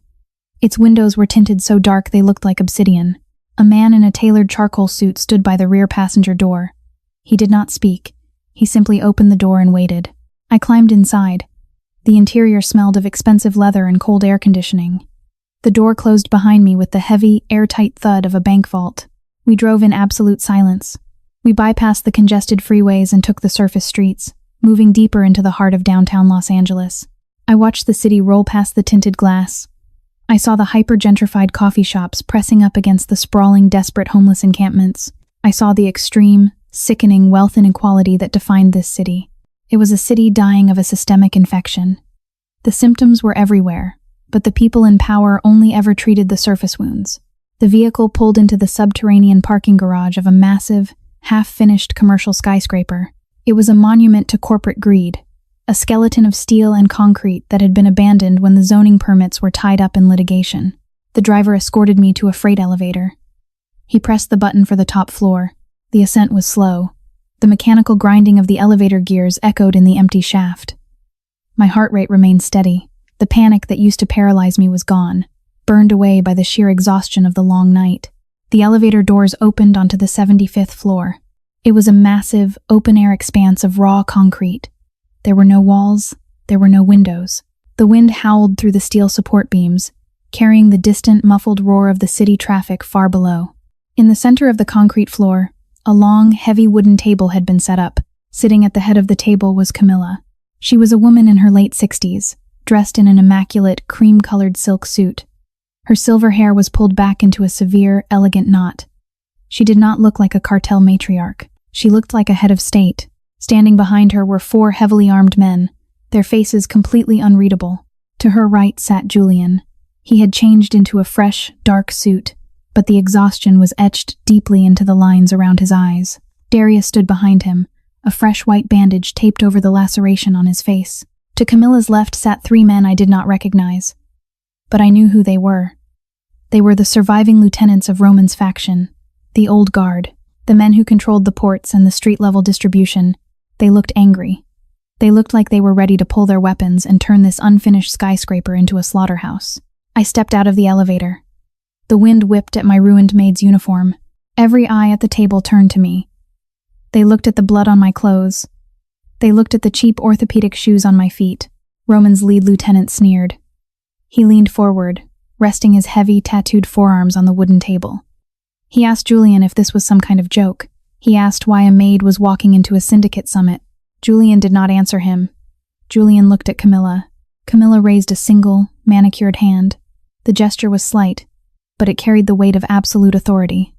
Its windows were tinted so dark they looked like obsidian. A man in a tailored charcoal suit stood by the rear passenger door. He did not speak. He simply opened the door and waited. I climbed inside. The interior smelled of expensive leather and cold air conditioning. The door closed behind me with the heavy, airtight thud of a bank vault. We drove in absolute silence. We bypassed the congested freeways and took the surface streets, moving deeper into the heart of downtown Los Angeles. I watched the city roll past the tinted glass. I saw the hyper-gentrified coffee shops pressing up against the sprawling, desperate homeless encampments. I saw the extreme, sickening wealth inequality that defined this city. It was a city dying of a systemic infection. The symptoms were everywhere, but the people in power only ever treated the surface wounds. The vehicle pulled into the subterranean parking garage of a massive, half-finished commercial skyscraper. It was a monument to corporate greed, a skeleton of steel and concrete that had been abandoned when the zoning permits were tied up in litigation. The driver escorted me to a freight elevator. He pressed the button for the top floor. The ascent was slow. The mechanical grinding of the elevator gears echoed in the empty shaft. My heart rate remained steady. The panic that used to paralyze me was gone, burned away by the sheer exhaustion of the long night. The elevator doors opened onto the 75th floor. It was a massive, open-air expanse of raw concrete. There were no walls, there were no windows. The wind howled through the steel support beams, carrying the distant, muffled roar of the city traffic far below. In the center of the concrete floor, a long, heavy wooden table had been set up. Sitting at the head of the table was Camilla. She was a woman in her late 60s, dressed in an immaculate, cream-colored silk suit. Her silver hair was pulled back into a severe, elegant knot. She did not look like a cartel matriarch. She looked like a head of state. Standing behind her were 4 heavily armed men, their faces completely unreadable. To her right sat Julian. He had changed into a fresh, dark suit, but the exhaustion was etched deeply into the lines around his eyes. Darius stood behind him, a fresh white bandage taped over the laceration on his face. To Camilla's left sat 3 men I did not recognize, but I knew who they were. They were the surviving lieutenants of Roman's faction, the Old Guard, the men who controlled the ports and the street-level distribution. They looked angry. They looked like they were ready to pull their weapons and turn this unfinished skyscraper into a slaughterhouse. I stepped out of the elevator. The wind whipped at my ruined maid's uniform. Every eye at the table turned to me. They looked at the blood on my clothes. They looked at the cheap orthopedic shoes on my feet. Roman's lead lieutenant sneered. He leaned forward, resting his heavy, tattooed forearms on the wooden table. He asked Julian if this was some kind of joke. He asked why a maid was walking into a syndicate summit. Julian did not answer him. Julian looked at Camilla. Camilla raised a single, manicured hand. The gesture was slight, but it carried the weight of absolute authority.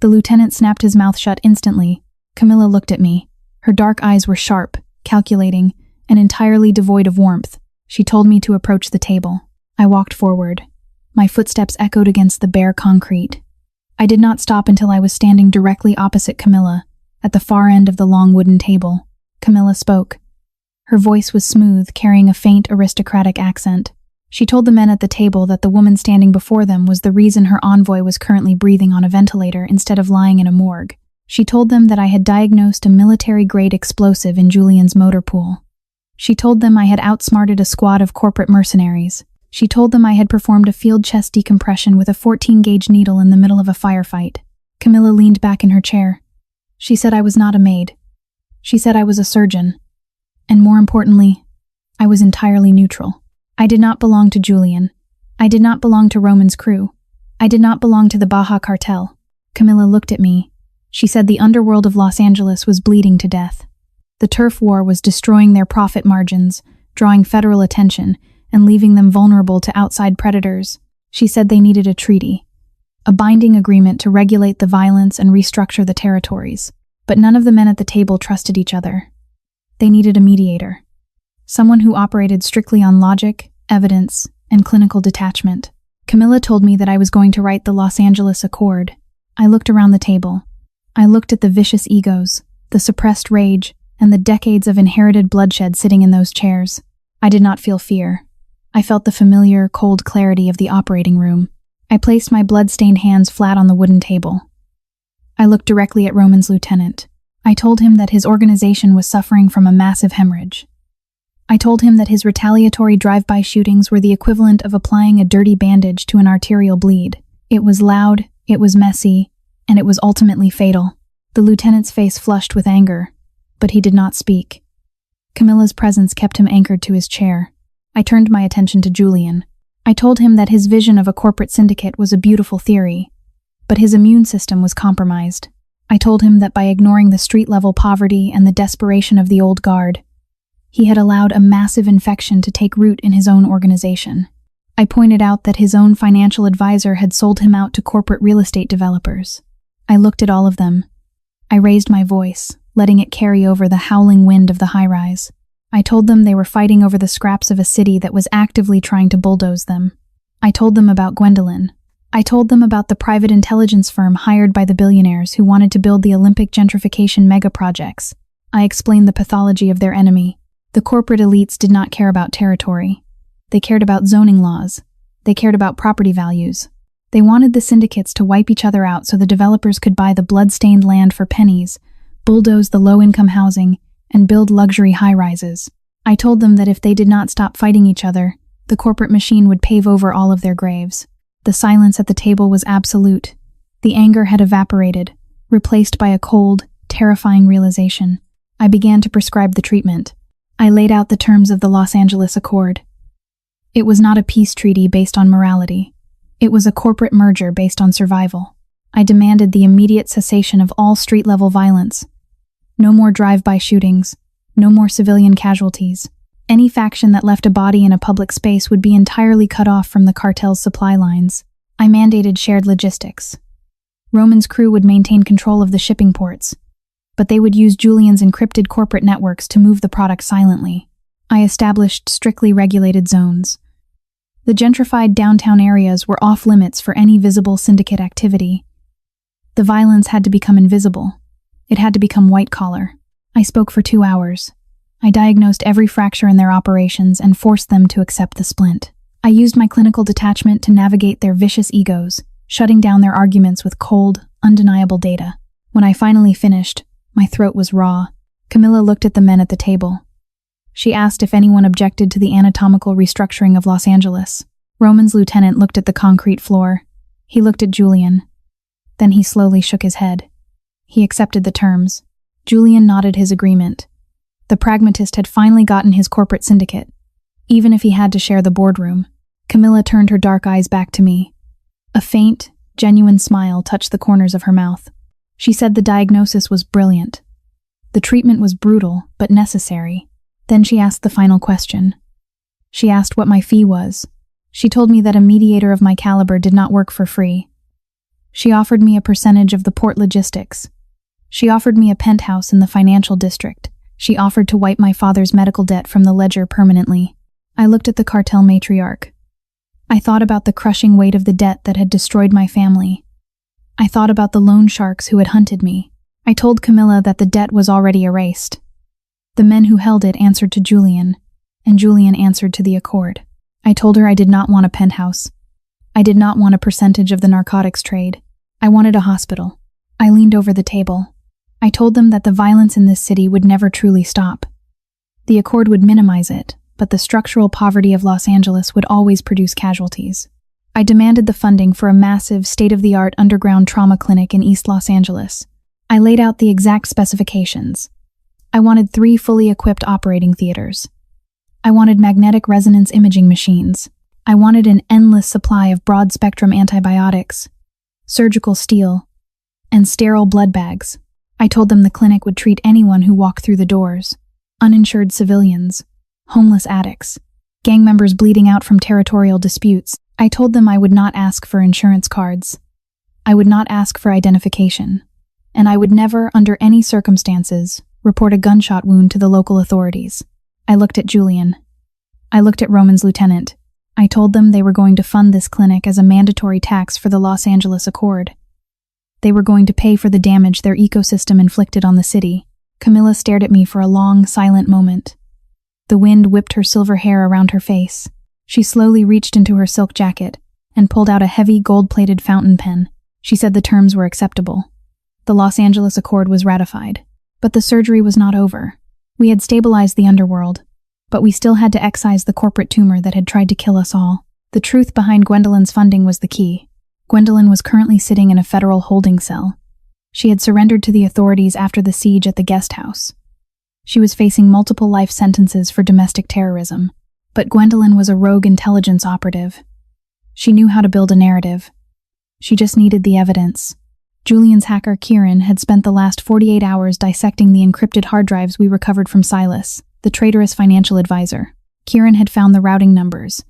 The lieutenant snapped his mouth shut instantly. Camilla looked at me. Her dark eyes were sharp, calculating, and entirely devoid of warmth. She told me to approach the table. I walked forward. My footsteps echoed against the bare concrete. I did not stop until I was standing directly opposite Camilla, at the far end of the long wooden table. Camilla spoke. Her voice was smooth, carrying a faint aristocratic accent. She told the men at the table that the woman standing before them was the reason her envoy was currently breathing on a ventilator instead of lying in a morgue. She told them that I had diagnosed a military-grade explosive in Julian's motor pool. She told them I had outsmarted a squad of corporate mercenaries. She told them I had performed a field chest decompression with a 14-gauge needle in the middle of a firefight. Camilla leaned back in her chair. She said I was not a maid. She said I was a surgeon. And more importantly, I was entirely neutral. I did not belong to Julian. I did not belong to Roman's crew. I did not belong to the Baja cartel. Camilla looked at me. She said the underworld of Los Angeles was bleeding to death. The turf war was destroying their profit margins, drawing federal attention, and leaving them vulnerable to outside predators. She said they needed a treaty, a binding agreement to regulate the violence and restructure the territories. But none of the men at the table trusted each other. They needed a mediator. Someone who operated strictly on logic, evidence, and clinical detachment. Camilla told me that I was going to write the Los Angeles Accord. I looked around the table. I looked at the vicious egos, the suppressed rage, and the decades of inherited bloodshed sitting in those chairs. I did not feel fear. I felt the familiar, cold clarity of the operating room. I placed my blood-stained hands flat on the wooden table. I looked directly at Roman's lieutenant. I told him that his organization was suffering from a massive hemorrhage. I told him that his retaliatory drive-by shootings were the equivalent of applying a dirty bandage to an arterial bleed. It was loud, it was messy, and it was ultimately fatal. The lieutenant's face flushed with anger, but he did not speak. Camilla's presence kept him anchored to his chair. I turned my attention to Julian. I told him that his vision of a corporate syndicate was a beautiful theory, but his immune system was compromised. I told him that by ignoring the street-level poverty and the desperation of the old guard, he had allowed a massive infection to take root in his own organization. I pointed out that his own financial advisor had sold him out to corporate real estate developers. I looked at all of them. I raised my voice, letting it carry over the howling wind of the high-rise. I told them they were fighting over the scraps of a city that was actively trying to bulldoze them. I told them about Gwendolyn. I told them about the private intelligence firm hired by the billionaires who wanted to build the Olympic gentrification mega-projects. I explained the pathology of their enemy. The corporate elites did not care about territory. They cared about zoning laws. They cared about property values. They wanted the syndicates to wipe each other out so the developers could buy the blood-stained land for pennies, bulldoze the low-income housing, and build luxury high-rises. I told them that if they did not stop fighting each other, the corporate machine would pave over all of their graves. The silence at the table was absolute. The anger had evaporated, replaced by a cold, terrifying realization. I began to prescribe the treatment. I laid out the terms of the Los Angeles Accord. It was not a peace treaty based on morality. It was a corporate merger based on survival. I demanded the immediate cessation of all street-level violence. No more drive-by shootings. No more civilian casualties. Any faction that left a body in a public space would be entirely cut off from the cartel's supply lines. I mandated shared logistics. Roman's crew would maintain control of the shipping ports, but they would use Julian's encrypted corporate networks to move the product silently. I established strictly regulated zones. The gentrified downtown areas were off-limits for any visible syndicate activity. The violence had to become invisible. It had to become white-collar. I spoke for 2 hours. I diagnosed every fracture in their operations and forced them to accept the splint. I used my clinical detachment to navigate their vicious egos, shutting down their arguments with cold, undeniable data. When I finally finished, my throat was raw. Camilla looked at the men at the table. She asked if anyone objected to the anatomical restructuring of Los Angeles. Roman's lieutenant looked at the concrete floor. He looked at Julian. Then he slowly shook his head. He accepted the terms. Julian nodded his agreement. The pragmatist had finally gotten his corporate syndicate, even if he had to share the boardroom. Camilla turned her dark eyes back to me. A faint, genuine smile touched the corners of her mouth. She said the diagnosis was brilliant. The treatment was brutal, but necessary. Then she asked the final question. She asked what my fee was. She told me that a mediator of my caliber did not work for free. She offered me a percentage of the port logistics. She offered me a penthouse in the financial district. She offered to wipe my father's medical debt from the ledger permanently. I looked at the cartel matriarch. I thought about the crushing weight of the debt that had destroyed my family. I thought about the loan sharks who had hunted me. I told Camilla that the debt was already erased. The men who held it answered to Julian, and Julian answered to the Accord. I told her I did not want a penthouse. I did not want a percentage of the narcotics trade. I wanted a hospital. I leaned over the table. I told them that the violence in this city would never truly stop. The Accord would minimize it, but the structural poverty of Los Angeles would always produce casualties. I demanded the funding for a massive, state-of-the-art underground trauma clinic in East Los Angeles. I laid out the exact specifications. I wanted 3 fully equipped operating theaters. I wanted magnetic resonance imaging machines. I wanted an endless supply of broad-spectrum antibiotics, surgical steel, and sterile blood bags. I told them the clinic would treat anyone who walked through the doors: uninsured civilians, homeless addicts, gang members bleeding out from territorial disputes. I told them I would not ask for insurance cards. I would not ask for identification. And I would never, under any circumstances, report a gunshot wound to the local authorities. I looked at Julian. I looked at Roman's lieutenant. I told them they were going to fund this clinic as a mandatory tax for the Los Angeles Accord. They were going to pay for the damage their ecosystem inflicted on the city. Camilla stared at me for a long, silent moment. The wind whipped her silver hair around her face. She slowly reached into her silk jacket and pulled out a heavy, gold-plated fountain pen. She said the terms were acceptable. The Los Angeles Accord was ratified. But the surgery was not over. We had stabilized the underworld, but we still had to excise the corporate tumor that had tried to kill us all. The truth behind Gwendolyn's funding was the key. Gwendolyn was currently sitting in a federal holding cell. She had surrendered to the authorities after the siege at the guest house. She was facing multiple life sentences for domestic terrorism, but Gwendolyn was a rogue intelligence operative. She knew how to build a narrative. She just needed the evidence. Julian's hacker, Kieran, had spent the last 48 hours dissecting the encrypted hard drives we recovered from Silas, the traitorous financial advisor. Kieran had found the routing numbers.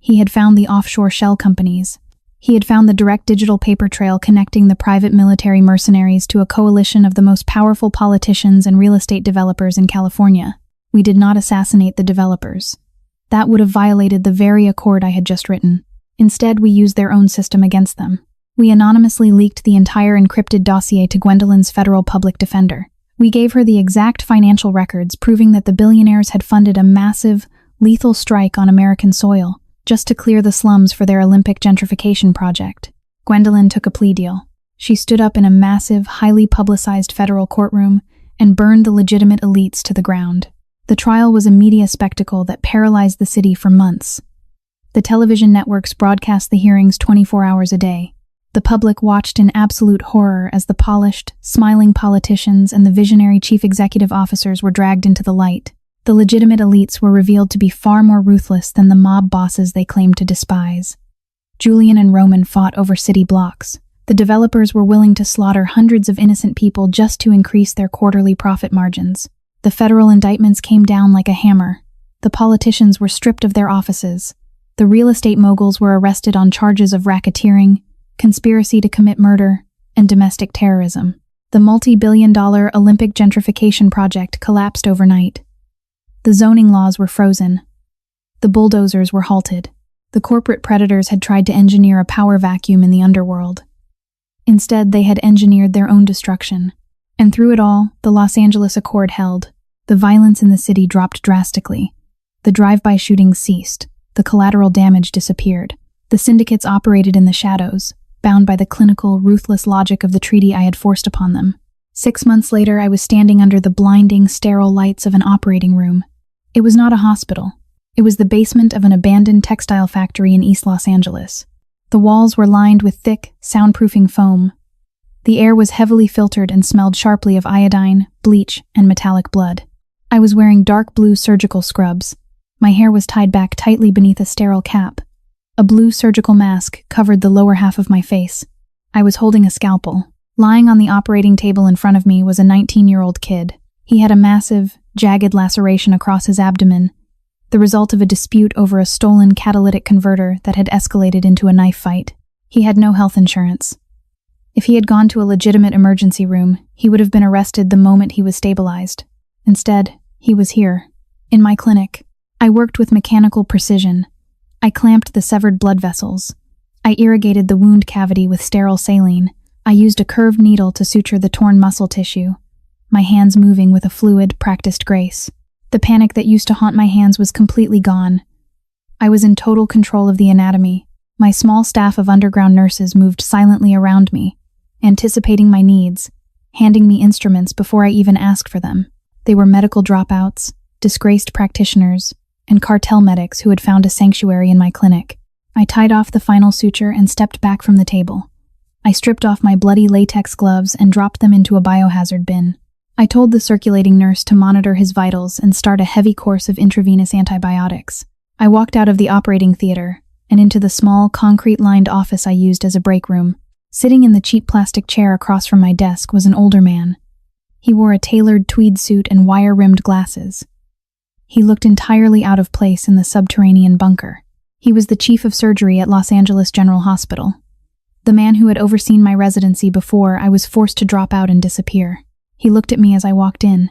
He had found the offshore shell companies. He had found the direct digital paper trail connecting the private military mercenaries to a coalition of the most powerful politicians and real estate developers in California. We did not assassinate the developers. That would have violated the very accord I had just written. Instead, we used their own system against them. We anonymously leaked the entire encrypted dossier to Gwendolyn's federal public defender. We gave her the exact financial records proving that the billionaires had funded a massive, lethal strike on American soil, just to clear the slums for their Olympic gentrification project. Gwendolyn took a plea deal. She stood up in a massive, highly publicized federal courtroom and burned the legitimate elites to the ground. The trial was a media spectacle that paralyzed the city for months. The television networks broadcast the hearings 24 hours a day. The public watched in absolute horror as the polished, smiling politicians and the visionary chief executive officers were dragged into the light. The legitimate elites were revealed to be far more ruthless than the mob bosses they claimed to despise. Julian and Roman fought over city blocks. The developers were willing to slaughter hundreds of innocent people just to increase their quarterly profit margins. The federal indictments came down like a hammer. The politicians were stripped of their offices. The real estate moguls were arrested on charges of racketeering, conspiracy to commit murder, and domestic terrorism. The multi-billion-dollar Olympic gentrification project collapsed overnight. The zoning laws were frozen. The bulldozers were halted. The corporate predators had tried to engineer a power vacuum in the underworld. Instead, they had engineered their own destruction. And through it all, the Los Angeles Accord held. The violence in the city dropped drastically. The drive-by shootings ceased. The collateral damage disappeared. The syndicates operated in the shadows, bound by the clinical, ruthless logic of the treaty I had forced upon them. 6 months later, I was standing under the blinding, sterile lights of an operating room. It was not a hospital. It was the basement of an abandoned textile factory in East Los Angeles. The walls were lined with thick, soundproofing foam. The air was heavily filtered and smelled sharply of iodine, bleach, and metallic blood. I was wearing dark blue surgical scrubs. My hair was tied back tightly beneath a sterile cap. A blue surgical mask covered the lower half of my face. I was holding a scalpel. Lying on the operating table in front of me was a 19-year-old kid. He had a massive, jagged laceration across his abdomen, the result of a dispute over a stolen catalytic converter that had escalated into a knife fight. He had no health insurance. If he had gone to a legitimate emergency room, he would have been arrested the moment he was stabilized. Instead, he was here, in my clinic. I worked with mechanical precision. I clamped the severed blood vessels. I irrigated the wound cavity with sterile saline. I used a curved needle to suture the torn muscle tissue, my hands moving with a fluid, practiced grace. The panic that used to haunt my hands was completely gone. I was in total control of the anatomy. My small staff of underground nurses moved silently around me, anticipating my needs, handing me instruments before I even asked for them. They were medical dropouts, disgraced practitioners, and cartel medics who had found a sanctuary in my clinic. I tied off the final suture and stepped back from the table. I stripped off my bloody latex gloves and dropped them into a biohazard bin. I told the circulating nurse to monitor his vitals and start a heavy course of intravenous antibiotics. I walked out of the operating theater and into the small, concrete-lined office I used as a break room. Sitting in the cheap plastic chair across from my desk was an older man. He wore a tailored tweed suit and wire-rimmed glasses. He looked entirely out of place in the subterranean bunker. He was the chief of surgery at Los Angeles General Hospital, the man who had overseen my residency before I was forced to drop out and disappear. He looked at me as I walked in.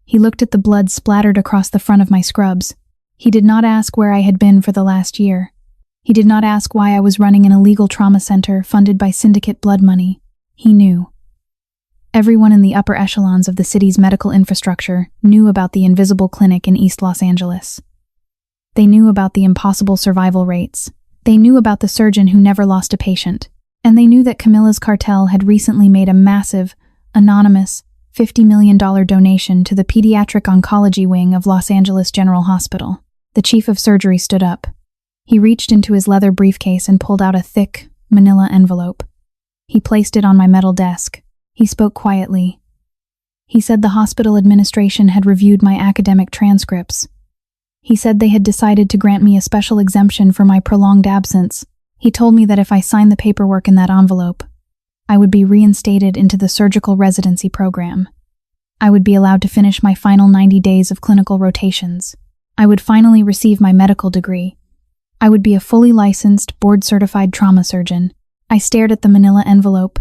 He looked at the blood splattered across the front of my scrubs. He did not ask where I had been for the last year. He did not ask why I was running an illegal trauma center funded by syndicate blood money. He knew. Everyone in the upper echelons of the city's medical infrastructure knew about the invisible clinic in East Los Angeles. They knew about the impossible survival rates. They knew about the surgeon who never lost a patient. And they knew that Camilla's cartel had recently made a massive, anonymous, $50 million donation to the pediatric oncology wing of Los Angeles General Hospital. The chief of surgery stood up. He reached into his leather briefcase and pulled out a thick, manila envelope. He placed it on my metal desk. He spoke quietly. He said the hospital administration had reviewed my academic transcripts. He said they had decided to grant me a special exemption for my prolonged absence. He told me that if I signed the paperwork in that envelope, I would be reinstated into the surgical residency program. I would be allowed to finish my final 90 days of clinical rotations. I would finally receive my medical degree. I would be a fully licensed, board-certified trauma surgeon. I stared at the manila envelope.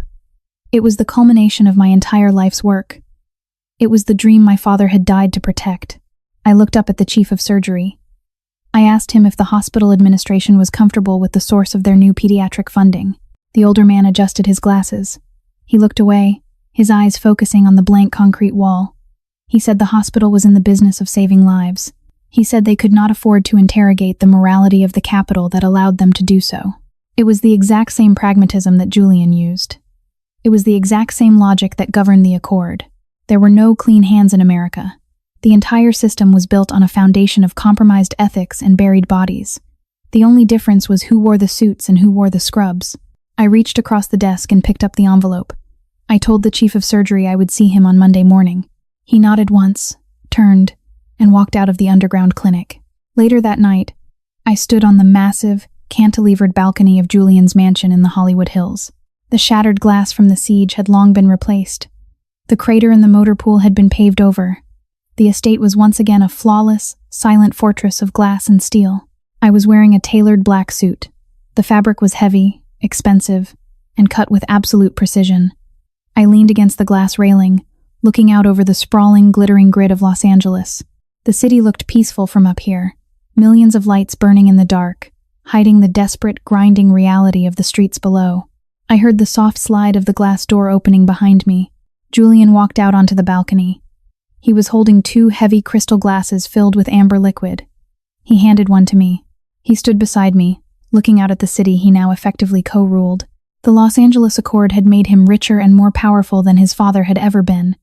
It was the culmination of my entire life's work. It was the dream my father had died to protect. I looked up at the chief of surgery. I asked him if the hospital administration was comfortable with the source of their new pediatric funding. The older man adjusted his glasses. He looked away, his eyes focusing on the blank concrete wall. He said the hospital was in the business of saving lives. He said they could not afford to interrogate the morality of the capital that allowed them to do so. It was the exact same pragmatism that Julian used. It was the exact same logic that governed the Accord. There were no clean hands in America. The entire system was built on a foundation of compromised ethics and buried bodies. The only difference was who wore the suits and who wore the scrubs. I reached across the desk and picked up the envelope. I told the chief of surgery I would see him on Monday morning. He nodded once, turned, and walked out of the underground clinic. Later that night, I stood on the massive, cantilevered balcony of Julian's mansion in the Hollywood Hills. The shattered glass from the siege had long been replaced. The crater in the motor pool had been paved over. The estate was once again a flawless, silent fortress of glass and steel. I was wearing a tailored black suit. The fabric was heavy, expensive, and cut with absolute precision. I leaned against the glass railing, looking out over the sprawling, glittering grid of Los Angeles. The city looked peaceful from up here, millions of lights burning in the dark, hiding the desperate, grinding reality of the streets below. I heard the soft slide of the glass door opening behind me. Julian walked out onto the balcony. He was holding 2 heavy crystal glasses filled with amber liquid. He handed one to me. He stood beside me, looking out at the city he now effectively co-ruled. The Los Angeles Accord had made him richer and more powerful than his father had ever been.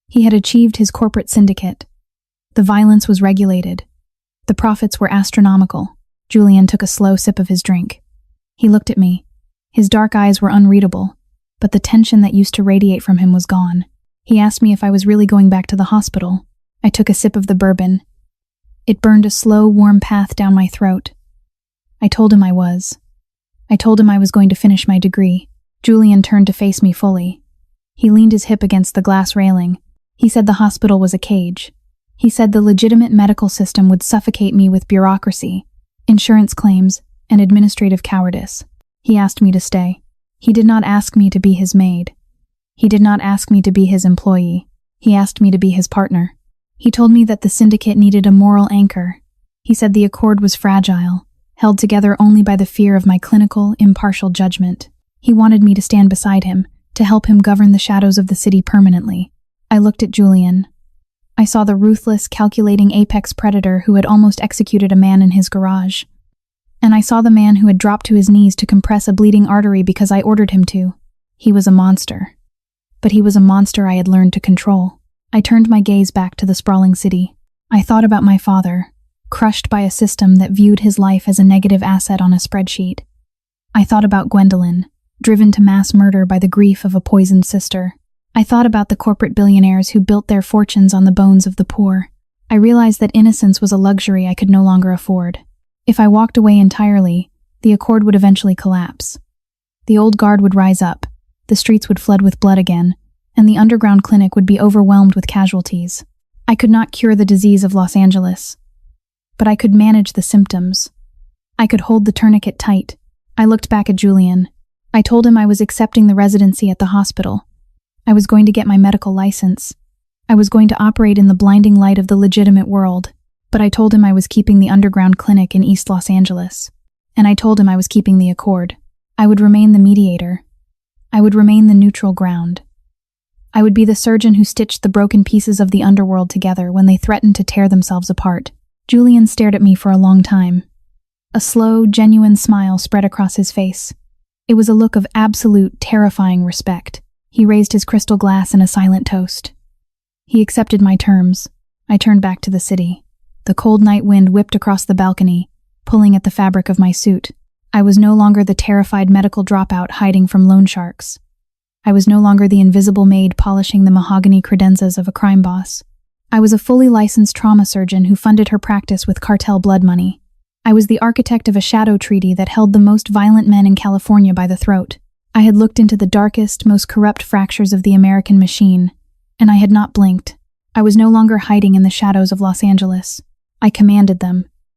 He had achieved his corporate syndicate. The violence was regulated. The profits were astronomical. Julian took a slow sip of his drink. He looked at me. His dark eyes were unreadable, but the tension that used to radiate from him was gone. He asked me if I was really going back to the hospital. I took a sip of the bourbon. It burned a slow, warm path down my throat. I told him I was. I told him I was going to finish my degree. Julian turned to face me fully. He leaned his hip against the glass railing. He said the hospital was a cage. He said the legitimate medical system would suffocate me with bureaucracy, insurance claims, and administrative cowardice. He asked me to stay. He did not ask me to be his maid. He did not ask me to be his employee. He asked me to be his partner. He told me that the syndicate needed a moral anchor. He said the accord was fragile, held together only by the fear of my clinical, impartial judgment. He wanted me to stand beside him, to help him govern the shadows of the city permanently. I looked at Julian. I saw the ruthless, calculating apex predator who had almost executed a man in his garage. And I saw the man who had dropped to his knees to compress a bleeding artery because I ordered him to. He was a monster. But he was a monster I had learned to control. I turned my gaze back to the sprawling city. I thought about my father, crushed by a system that viewed his life as a negative asset on a spreadsheet. I thought about Gwendolyn, driven to mass murder by the grief of a poisoned sister. I thought about the corporate billionaires who built their fortunes on the bones of the poor. I realized that innocence was a luxury I could no longer afford. If I walked away entirely, the accord would eventually collapse. The old guard would rise up, the streets would flood with blood again, and the underground clinic would be overwhelmed with casualties. I could not cure the disease of Los Angeles, but I could manage the symptoms. I could hold the tourniquet tight. I looked back at Julian. I told him I was accepting the residency at the hospital. I was going to get my medical license. I was going to operate in the blinding light of the legitimate world, but I told him I was keeping the underground clinic in East Los Angeles. And I told him I was keeping the accord. I would remain the mediator. I would remain the neutral ground. I would be the surgeon who stitched the broken pieces of the underworld together when they threatened to tear themselves apart. Julian stared at me for a long time. A slow, genuine smile spread across his face. It was a look of absolute, terrifying respect. He raised his crystal glass in a silent toast. He accepted my terms. I turned back to the city. The cold night wind whipped across the balcony, pulling at the fabric of my suit. I was no longer the terrified medical dropout hiding from loan sharks. I was no longer the invisible maid polishing the mahogany credenzas of a crime boss. I was a fully licensed trauma surgeon who funded her practice with cartel blood money. I was the architect of a shadow treaty that held the most violent men in California by the throat. I had looked into the darkest, most corrupt fractures of the American machine, and I had not blinked. I was no longer hiding in the shadows of Los Angeles. I commanded them,